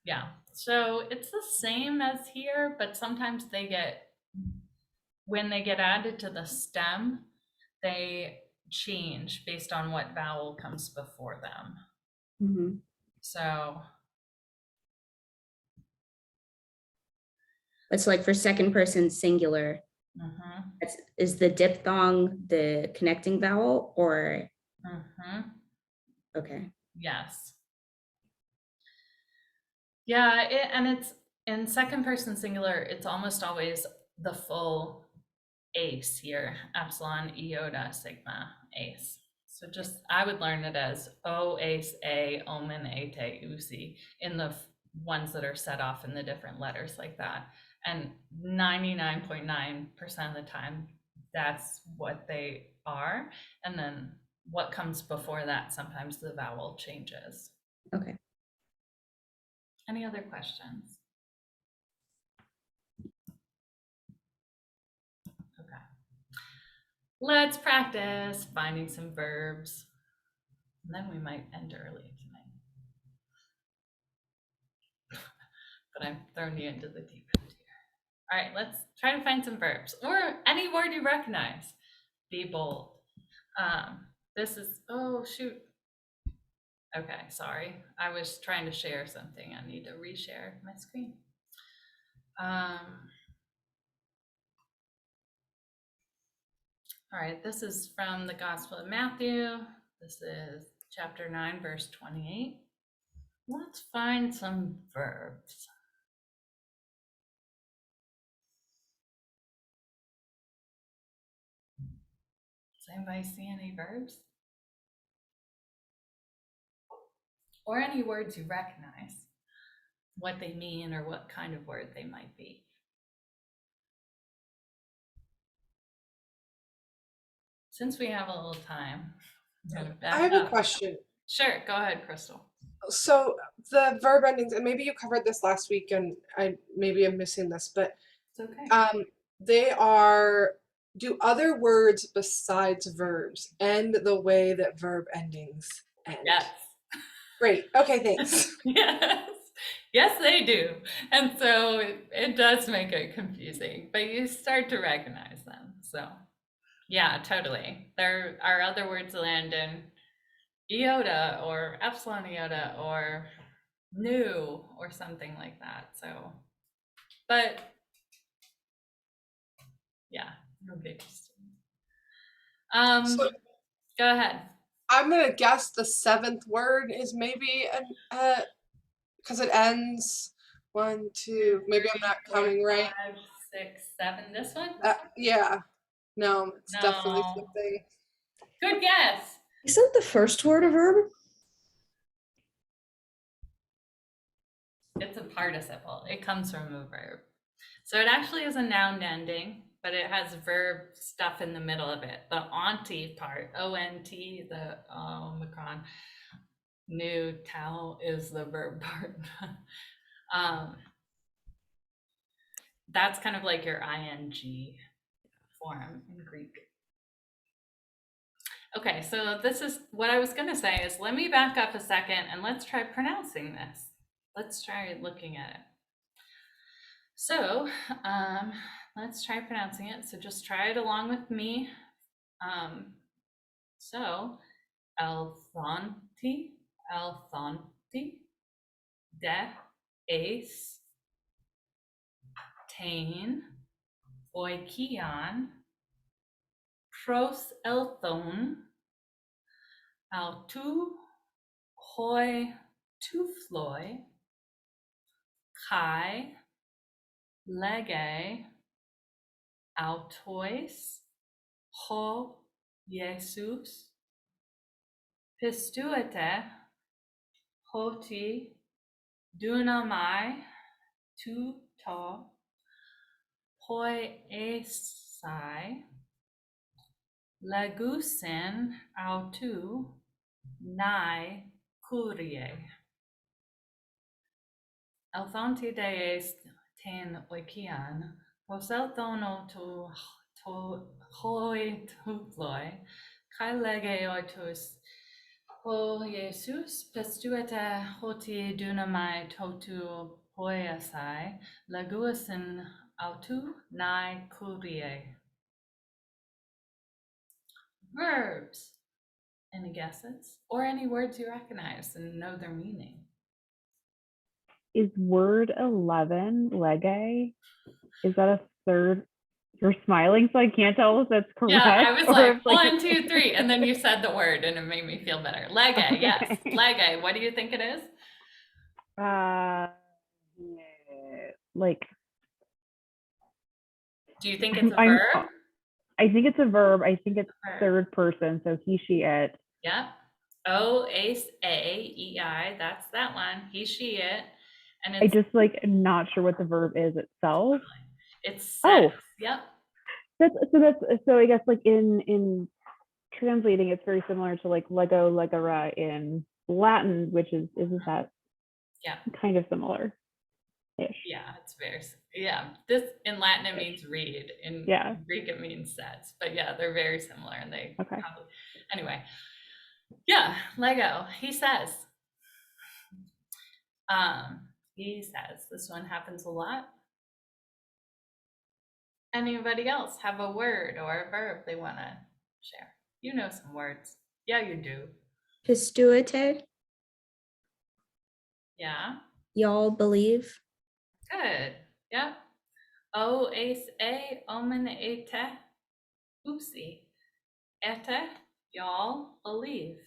Yeah, so it's the same as here, but sometimes they get, when they get added to the stem, they change based on what vowel comes before them. Mhm. So It's like for second person singular, is the diphthong the connecting vowel or? Okay. Yes. Yeah, and it's in second person singular, it's almost always the full ace here, epsilon, iota, sigma, ace. So just, I would learn it as O, ace, a, omen, ate, usi, in the ones that are set off in the different letters like that. And 99.9% of the time, that's what they are. And then what comes before that, sometimes the vowel changes. Okay. Any other questions? Okay. Let's practice finding some verbs. And then we might end early tonight. But I'm throwing you into the deep end here. All right, let's try to find some verbs or any word you recognize. Be bold. This is, oh shoot. Okay, sorry. I was trying to share something. I need to reshare my screen. All right, this is from the Gospel of Matthew. This is chapter 9, verse 28. Let's find some verbs. Does anybody see any verbs? Or any words you recognize, what they mean or what kind of word they might be. Since we have a little time, I'm gonna back I have a up. question. Sure, go ahead, Crystal. So the verb endings, and maybe you covered this last week, and maybe I'm missing this, but It's okay. they are. Do other words besides verbs end the way that verb endings end? Yes. Great. Okay. Thanks. Yes. Yes, they do. And so it does make it confusing, but you start to recognize them. So yeah, totally. There are other words that land in iota or epsilon iota or new or something like that. So, but yeah, it'll be interesting. So Go ahead. I'm gonna guess the seventh word is maybe an because it ends 1, 2. Maybe I'm not counting right. 5, 6, 7. This one? Yeah. No, it's definitely No. something. Good guess. Isn't the first word a verb? It's a participle. It comes from a verb. So it actually is a noun ending, but it has verb stuff in the middle of it. The onti part, O-N-T, the Omicron, new tau is the verb part. That's kind of like your ing form in Greek. Okay, so this is what I was going to say is let me back up a second and let's try pronouncing this. let's try looking at it. So let's try pronouncing it. So just try it along with me. So Althonti, de, ace, tain, oikion, pros elthon, autu, hoi, tufloi, kai, lege, autois, ho, Jesus, pistuete, hoti, dunamai, tu to, hoi esai, legusin, autu, nai, curie. Althonti dees ten oikian, poselthono to hoi tufloi, kai lege oitus, ho Jesus, pestuete hoti dunamai totu poiasai, leguisin autu nai curie. Verbs. Any guesses? Or any words you recognize and know their meaning? Is word 11, lege, is that a third? You're smiling, so I can't tell if that's correct. Yeah, I was or like, if, 1, 2, 3, and then you said the word and it made me feel better. Lege, yes, Okay. lege. What do you think it is? Like, Do you think it's a I'm- verb? I think it's a verb. I think it's Verb. third person, so he, she, it. Yep. O, ace, A, E, I, that's that one. He, she, it. And I it's, just like am not sure what the verb is itself. it's Oh. says. Yep. So I guess like in translating, it's very similar to like lego, legere in Latin, which isn't that Yeah. kind of similar ish? Yeah, it's very, yeah. This in Latin it means read. In Yeah. Greek it means says. But yeah, they're very similar and they Okay. probably, anyway. Yeah, Lego. He says. He says. This one happens a lot. Anybody else have a word or a verb they want to share? You know some words. Yeah, you do. Pistuite, Yeah. y'all believe. Good. Yep. O, ace, a, omen, ete. Oopsie. Ete, y'all believe.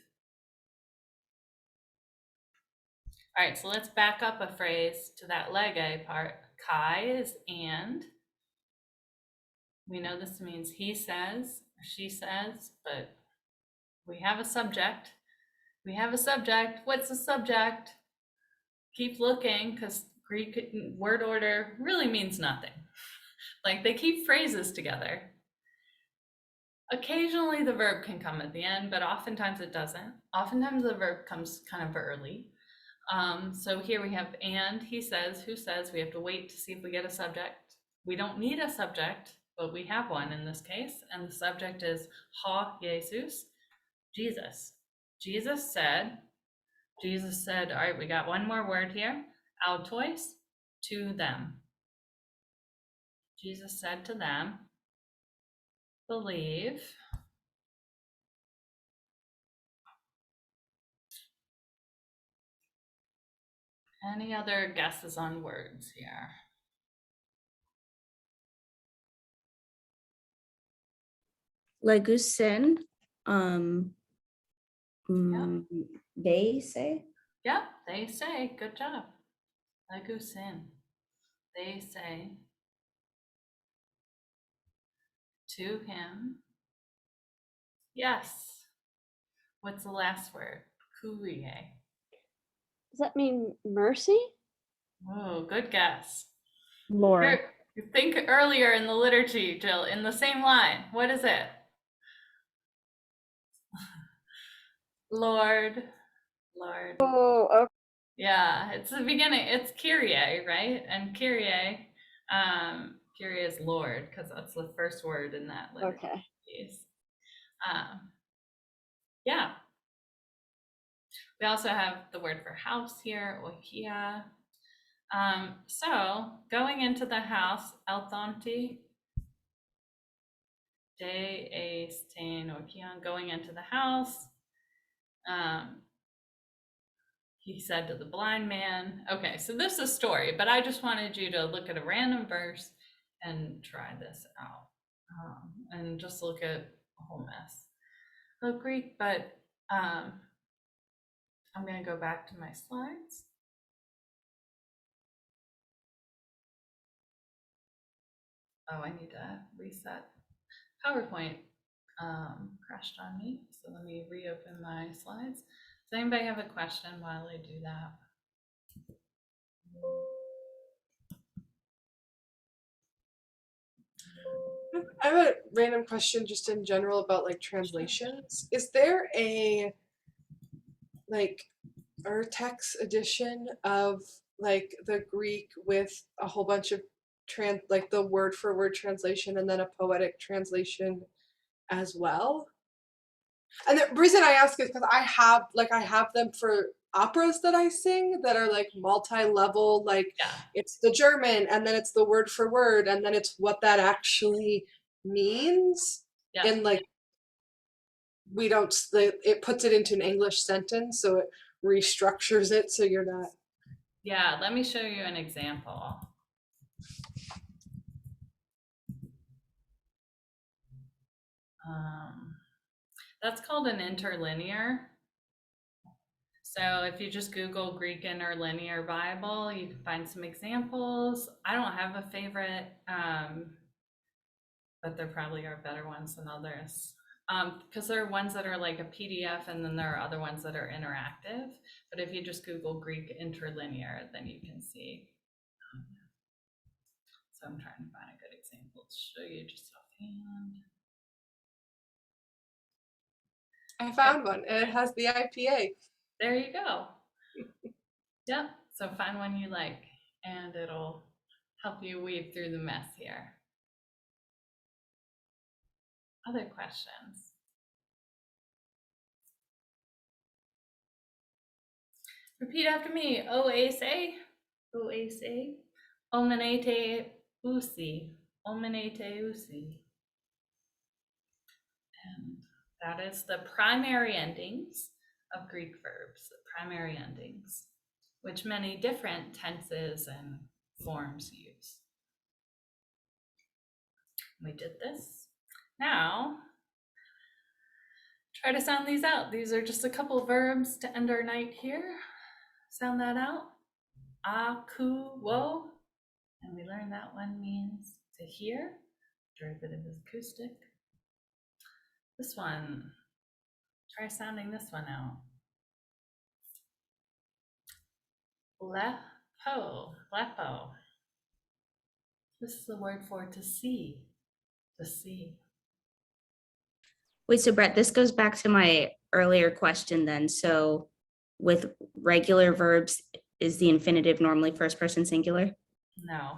All right, so let's back up a phrase to that lege part. Kai is and. We know this means he says, or she says, but we have a subject. We have a subject. What's the subject? Keep looking, because Greek word order really means nothing. Like they keep phrases together. Occasionally the verb can come at the end, but oftentimes it doesn't. Oftentimes the verb comes kind of early. So here we have and, he says, who says. We have to wait to see if we get a subject. We don't need a subject, but we have one in this case, and the subject is ha Jesus, Jesus. Jesus said, all right, we got one more word here, autois, to them. Jesus said to them, believe. Any other guesses on words here? Legusin, they say. Yep, they say, good job. Legusin, they say to him, yes. What's the last word? Kurie. Does that mean mercy? Oh, good guess. Lord. You think earlier in the liturgy, Jill, in the same line. What is it? Lord. Oh, okay. Yeah, it's the beginning. It's Kyrie, right? And Kyrie, Kyrie is Lord, because that's the first word in that liturgy Okay. piece. Yeah. We also have the word for house here, oikia. So going into the house, Elthonti, de estain or kion, going into the house. He said to the blind man, okay, so this is a story, but I just wanted you to look at a random verse and try this out. And just look at a whole mess of Greek, but I'm going to go back to my slides. Oh, I need to reset. PowerPoint crashed on me, so let me reopen my slides. Does anybody have a question while I do that? I have a random question just in general about like translations. Is there a like Urtext edition of like the Greek with a whole bunch of like the word for word translation and then a poetic translation as well? And the reason I ask is because I have them for operas that I sing that are like multi-level, like Yeah. it's the German and then it's the word for word and then it's what that actually means. Yeah. And like we don't, it puts it into an English sentence, so it restructures it so you're not. Yeah, let me show you an example. That's called an interlinear. So if you just Google Greek Interlinear Bible, you can find some examples. I don't have a favorite, but there probably are better ones than others. Because there are ones that are like a PDF and then there are other ones that are interactive. But if you just Google Greek Interlinear, then you can see. So I'm trying to find a good example to show you just offhand. I found one and it has the IPA. There you go. Yep. So find one you like and it'll help you weave through the mess here. Other questions? Repeat after me. Oase. Oase. Omenete usi. Omenete usi. And that is the primary endings of Greek verbs, the primary endings, which many different tenses and forms use. We did this. Now, try to sound these out. These are just a couple verbs to end our night here. Sound that out. Aku, wo. And we learned that one means to hear. Derivative is acoustic. This one, try sounding this one out. Lepo, lepo. This is the word for to see, to see. Wait, so Brett, this goes back to my earlier question then. So with regular verbs, is the infinitive normally first person singular? No.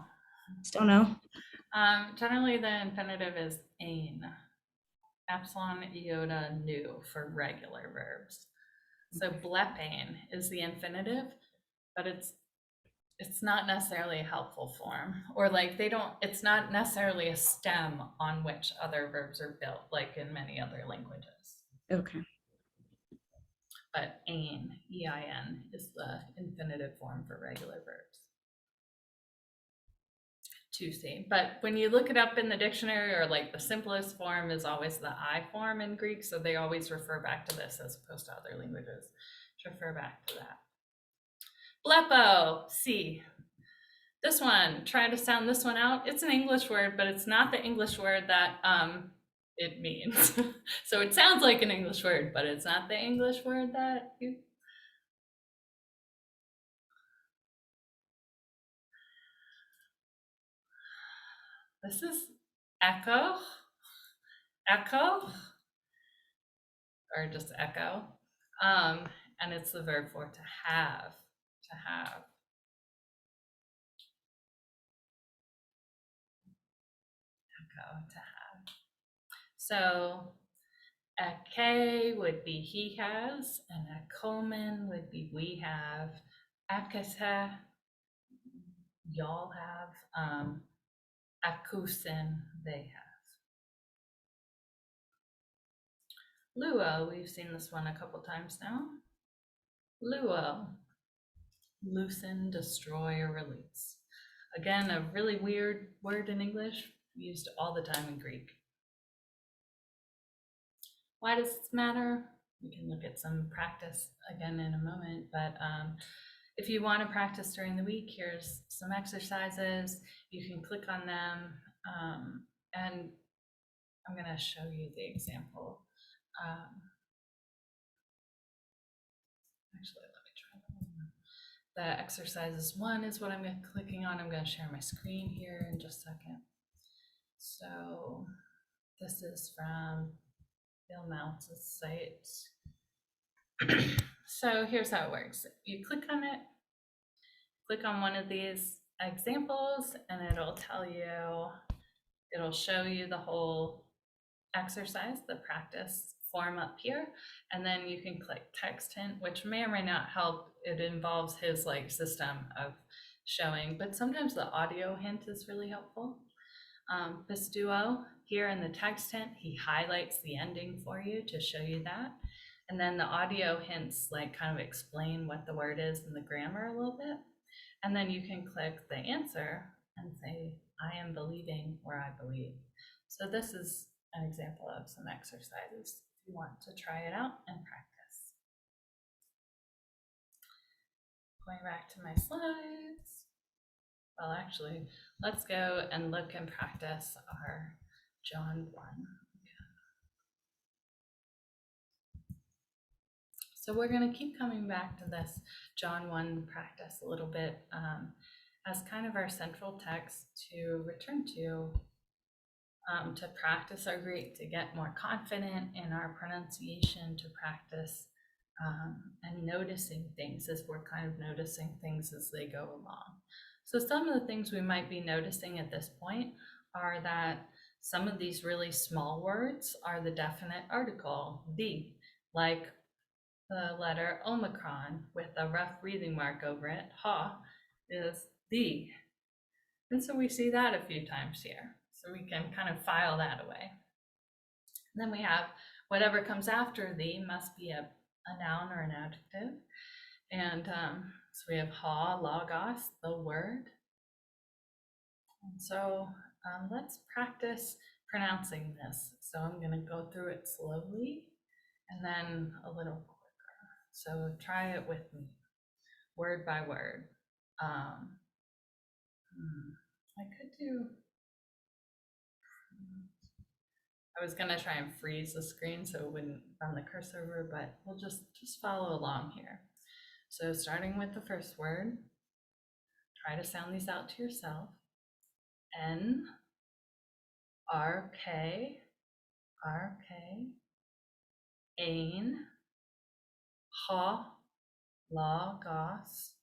Still no? Generally the infinitive is ein. Epsilon, iota, nu for regular verbs. So blepein is the infinitive, but it's not necessarily a helpful form, or like it's not necessarily a stem on which other verbs are built, like in many other languages. Okay. But ein, E-I-N, is the infinitive form for regular verbs. To see. But when you look it up in the dictionary, or like the simplest form is always the I form in Greek, so they always refer back to this as opposed to other languages. Refer back to that. Blepo, see. This one, try to sound this one out. It's an English word, but it's not the English word that it means. So it sounds like an English word, but it's not the English word that you. This is echo, or just echo. And it's the verb for to have, to have. Echo, to have. So eke would be he has, and ekomen would be we have. Ekete, y'all have. Akusen, they have. Luo, we've seen this one a couple times now. Luo, loosen, destroy, or release. Again, a really weird word in English, used all the time in Greek. Why does this matter? We can look at some practice again in a moment, but if you want to practice during the week, here's some exercises. You can click on them, and I'm going to show you the example. Actually, let me try that one. The exercises one is what I'm clicking on. I'm going to share my screen here in just a second. So this is from Bill Mounce's site. So here's how it works. You click on it, click on one of these examples, and it'll tell you, it'll show you the whole exercise, the practice form up here, and then you can click text hint, which may or may not help. It involves his like system of showing, but sometimes the audio hint is really helpful. Pistuo, here in the text hint, he highlights the ending for you to show you that. And then the audio hints like kind of explain what the word is and the grammar a little bit. And then you can click the answer and say, I am believing where I believe. So this is an example of some exercises if you want to try it out and practice. Going back to my slides. Well, actually, let's go and look and practice our John 1. So we're going to keep coming back to this John 1 practice a little bit as kind of our central text to return to practice our Greek, to get more confident in our pronunciation, to practice and noticing things as we're kind of noticing things as they go along. So some of the things we might be noticing at this point are that some of these really small words are the definite article, the, like the letter Omicron with a rough breathing mark over it, ha, is the. And so we see that a few times here. So we can kind of file that away. And then we have whatever comes after the must be a noun or an adjective. And so we have ha, logos, the word. And so let's practice pronouncing this. So I'm going to go through it slowly and then a little quicker. So try it with me, word by word. I could do, I was going to try and freeze the screen so it wouldn't run the cursor over, but we'll just follow along here. So starting with the first word, try to sound these out to yourself. N, R, K, ain, ha, logos.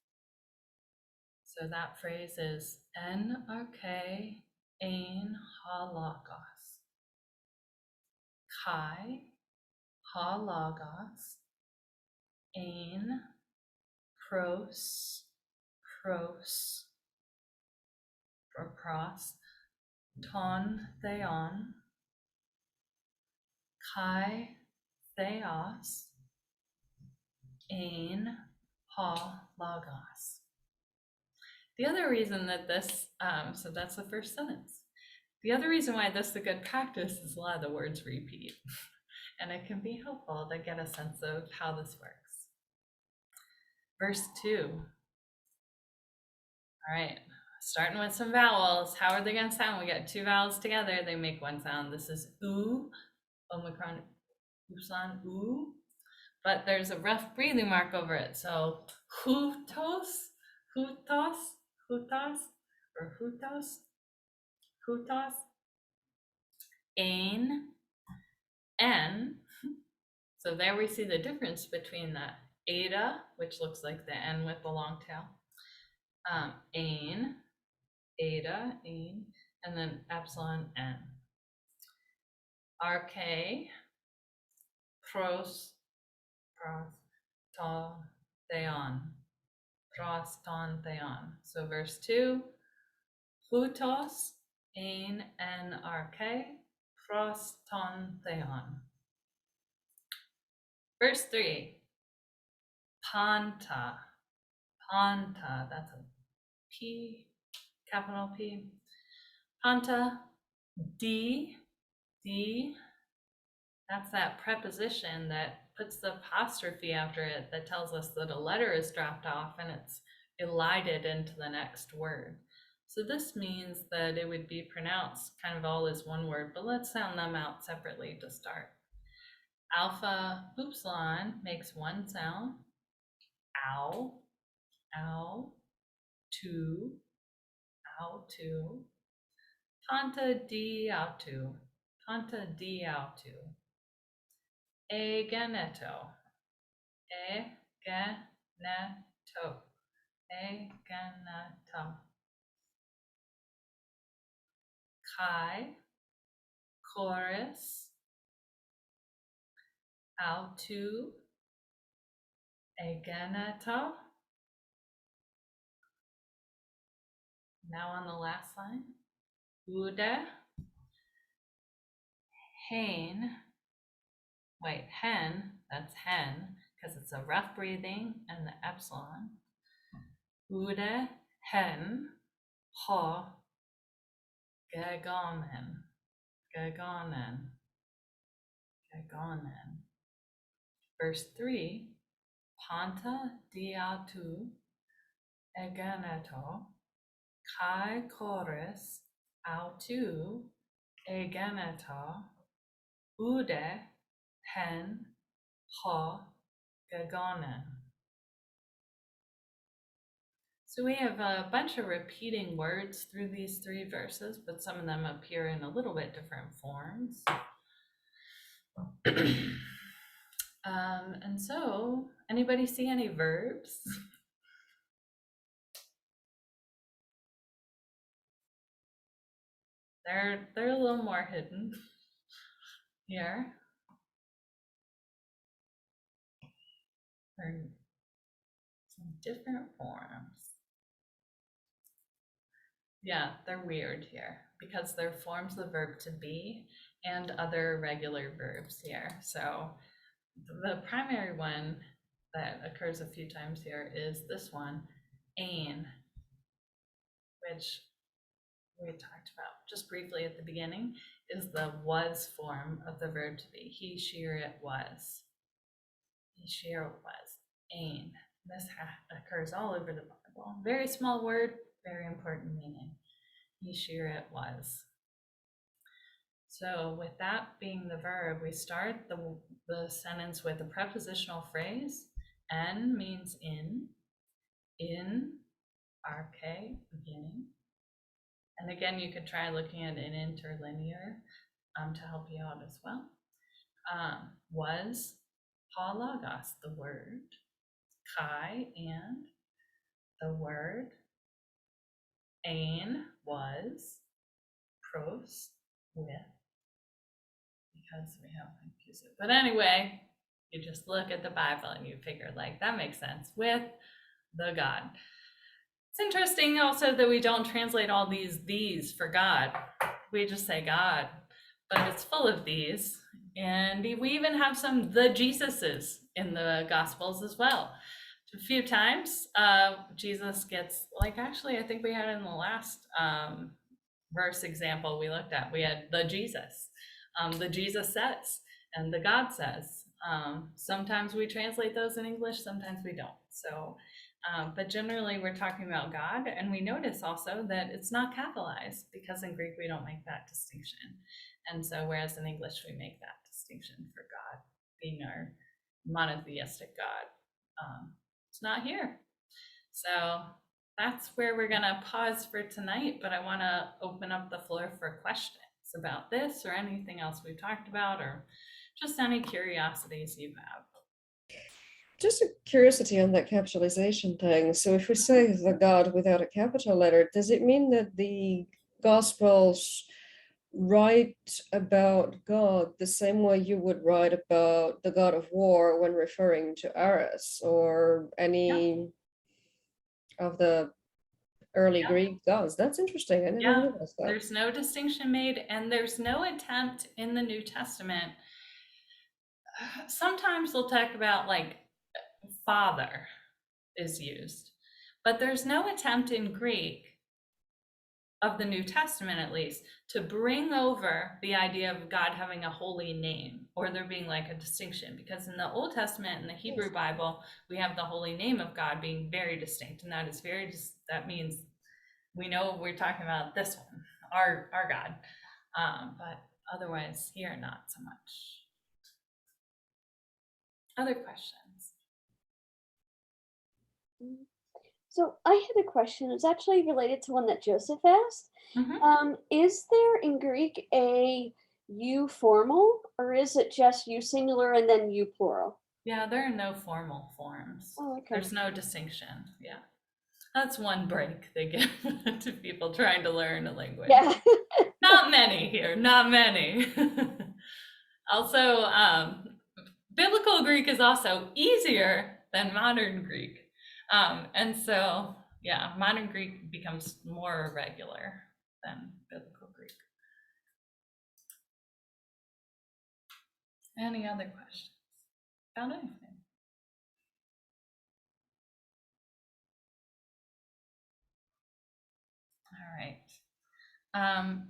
So that phrase is N, R, K, ain, ha, logos. Kai, ha, logos, ain, pros, or pros, ton, theon, kai, theos, ain, ha, logos. The other reason that this, so that's the first sentence. The other reason why this is a good practice is a lot of the words repeat, and it can be helpful to get a sense of how this works. Verse 2. All right, starting with some vowels. How are they going to sound? We got two vowels together. They make one sound. This is oo, Omicron, usan, oo. But there's a rough breathing mark over it. So hutos, or hutos, ain, n. So there we see the difference between the eta, which looks like the n with the long tail, ain, eta, ain, and then epsilon n. RK, pros, ton, theon. So verse 2, Phutos ein NRK pros ton theon. Verse 3. Panta. Panta. That's a P, capital P. Panta. D. That's that preposition that puts the apostrophe after it that tells us that a letter is dropped off and it's elided into the next word. So this means that it would be pronounced kind of all as one word, but let's sound them out separately to start. Alpha upsilon makes one sound. Ow, ow, two, ow, two. Panta di autu, panta di autu. Egeneto, egeneto, egeneto. Kai, chorus, autu, egeneto. Now on the last line, ude, hen, wait, hen, that's hen, because it's a rough breathing and the epsilon. Ude, hen, ho, gegonen, gegonen, gegonen. Verse 3, panta diatu egeneto, kai chorus autu egeneto, ude, hen, ho, gegonen. So we have a bunch of repeating words through these three verses, but some of them appear in a little bit different forms. And so, anybody see any verbs? They're a little more hidden here. They're in some different forms. Yeah, they're weird here because they're forms of the verb to be and other irregular verbs here. So the primary one that occurs a few times here is this one, ein, which we talked about just briefly at the beginning, is the was form of the verb to be. He, she, or it was. He, she, or it was. Ein. This occurs all over the Bible. Very small word, very important meaning. He, she, or it was. So with that being the verb, we start the sentence with a prepositional phrase. En means in, RK, beginning. And again, you could try looking at an interlinear to help you out as well. Was, Logos, the word. Kai, and the word. Ein, was. Pros, with. Because we have confused it. But anyway, you just look at the Bible and you figure like that makes sense, with the God. It's interesting also that we don't translate all these for God. We just say God, but it's full of these. And we even have some the Jesuses in the Gospels as well. A few times Jesus gets, like actually I think we had in the last verse example we looked at, we had the Jesus. The Jesus says, and the God says. Sometimes we translate those in English, sometimes we don't. So, but generally we're talking about God, and we notice also that it's not capitalized because in Greek we don't make that distinction. And so whereas in English we make that distinction for God being our monotheistic God, it's not here. So that's where we're gonna pause for tonight, but I wanna open up the floor for questions about this or anything else we've talked about, or just any curiosities you have. Just a curiosity on that capitalization thing. So if we say the God without a capital letter, does it mean that the Gospels write about God the same way you would write about the God of war when referring to Ares or any of the early Yeah. Greek does. That's interesting. I never Yeah, realized that. there's no distinction made, and there's no attempt in the New Testament. Sometimes we'll talk about like father is used, but there's no attempt in Greek of the New Testament, at least, to bring over the idea of God having a holy name or there being like a distinction, because in the Old Testament and the Hebrew Yes. Bible, we have the holy name of God being very distinct, and that is that means we know we're talking about this one, our God, but otherwise here not so much. Other questions? So I had a question. It's actually related to one that Joseph asked. Mhm. Is there in Greek a you formal, or is it just you singular and then you plural? Yeah, there are no formal forms. Oh, okay. There's no distinction. Yeah. That's one break they give to people trying to learn a language. Yeah. Not many here, not many. Also, Biblical Greek is also easier than modern Greek. And so, yeah, modern Greek becomes more irregular than Biblical Greek. Any other questions? Found anything? All right.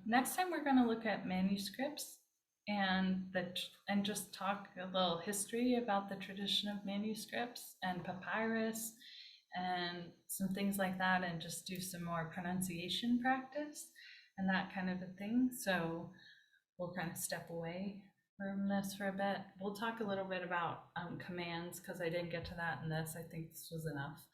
Next time we're going to look at manuscripts and just talk a little history about the tradition of manuscripts and papyrus and some things like that, and just do some more pronunciation practice and that kind of a thing. So we'll kind of step away from this for a bit. We'll talk a little bit about commands, because I didn't get to that in this. I think this was enough.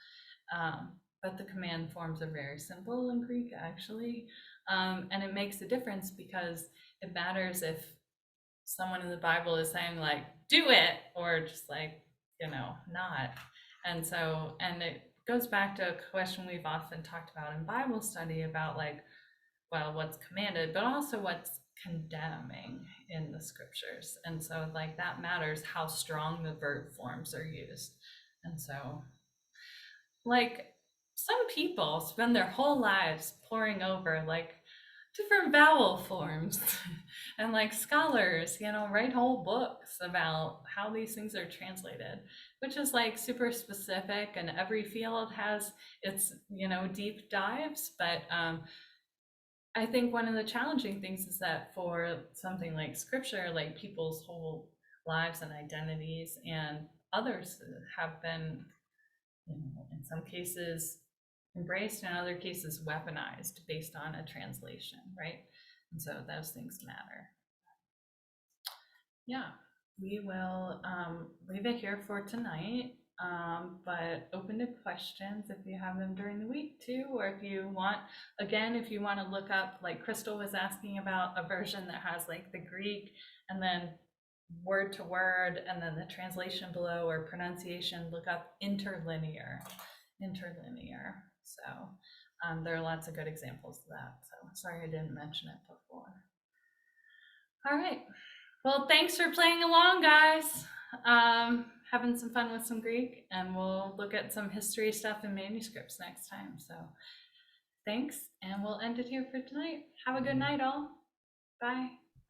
But the command forms are very simple in Greek, actually. And it makes a difference because it matters if someone in the Bible is saying like, do it, or just like, not. And so, and it goes back to a question we've often talked about in Bible study about like, well, what's commanded, but also what's condemning in the scriptures. And so like that matters how strong the verb forms are used. And so like some people spend their whole lives poring over like different vowel forms and like scholars, write whole books about how these things are translated, which is like super specific, and every field has its, deep dives. But I think one of the challenging things is that for something like scripture, like people's whole lives and identities and others have been, in some cases embraced, in other cases weaponized based on a translation, right? And so those things matter. Yeah, we will leave it here for tonight, but open to questions if you have them during the week too, or if you want, again, if you want to look up, like Crystal was asking about, a version that has like the Greek and then word to word and then the translation below or pronunciation, look up Interlinear. So there are lots of good examples of that. So sorry I didn't mention it before. All right. Well, thanks for playing along, guys. Having some fun with some Greek, and we'll look at some history stuff and manuscripts next time. So thanks, and we'll end it here for tonight. Have a good night, all. Bye.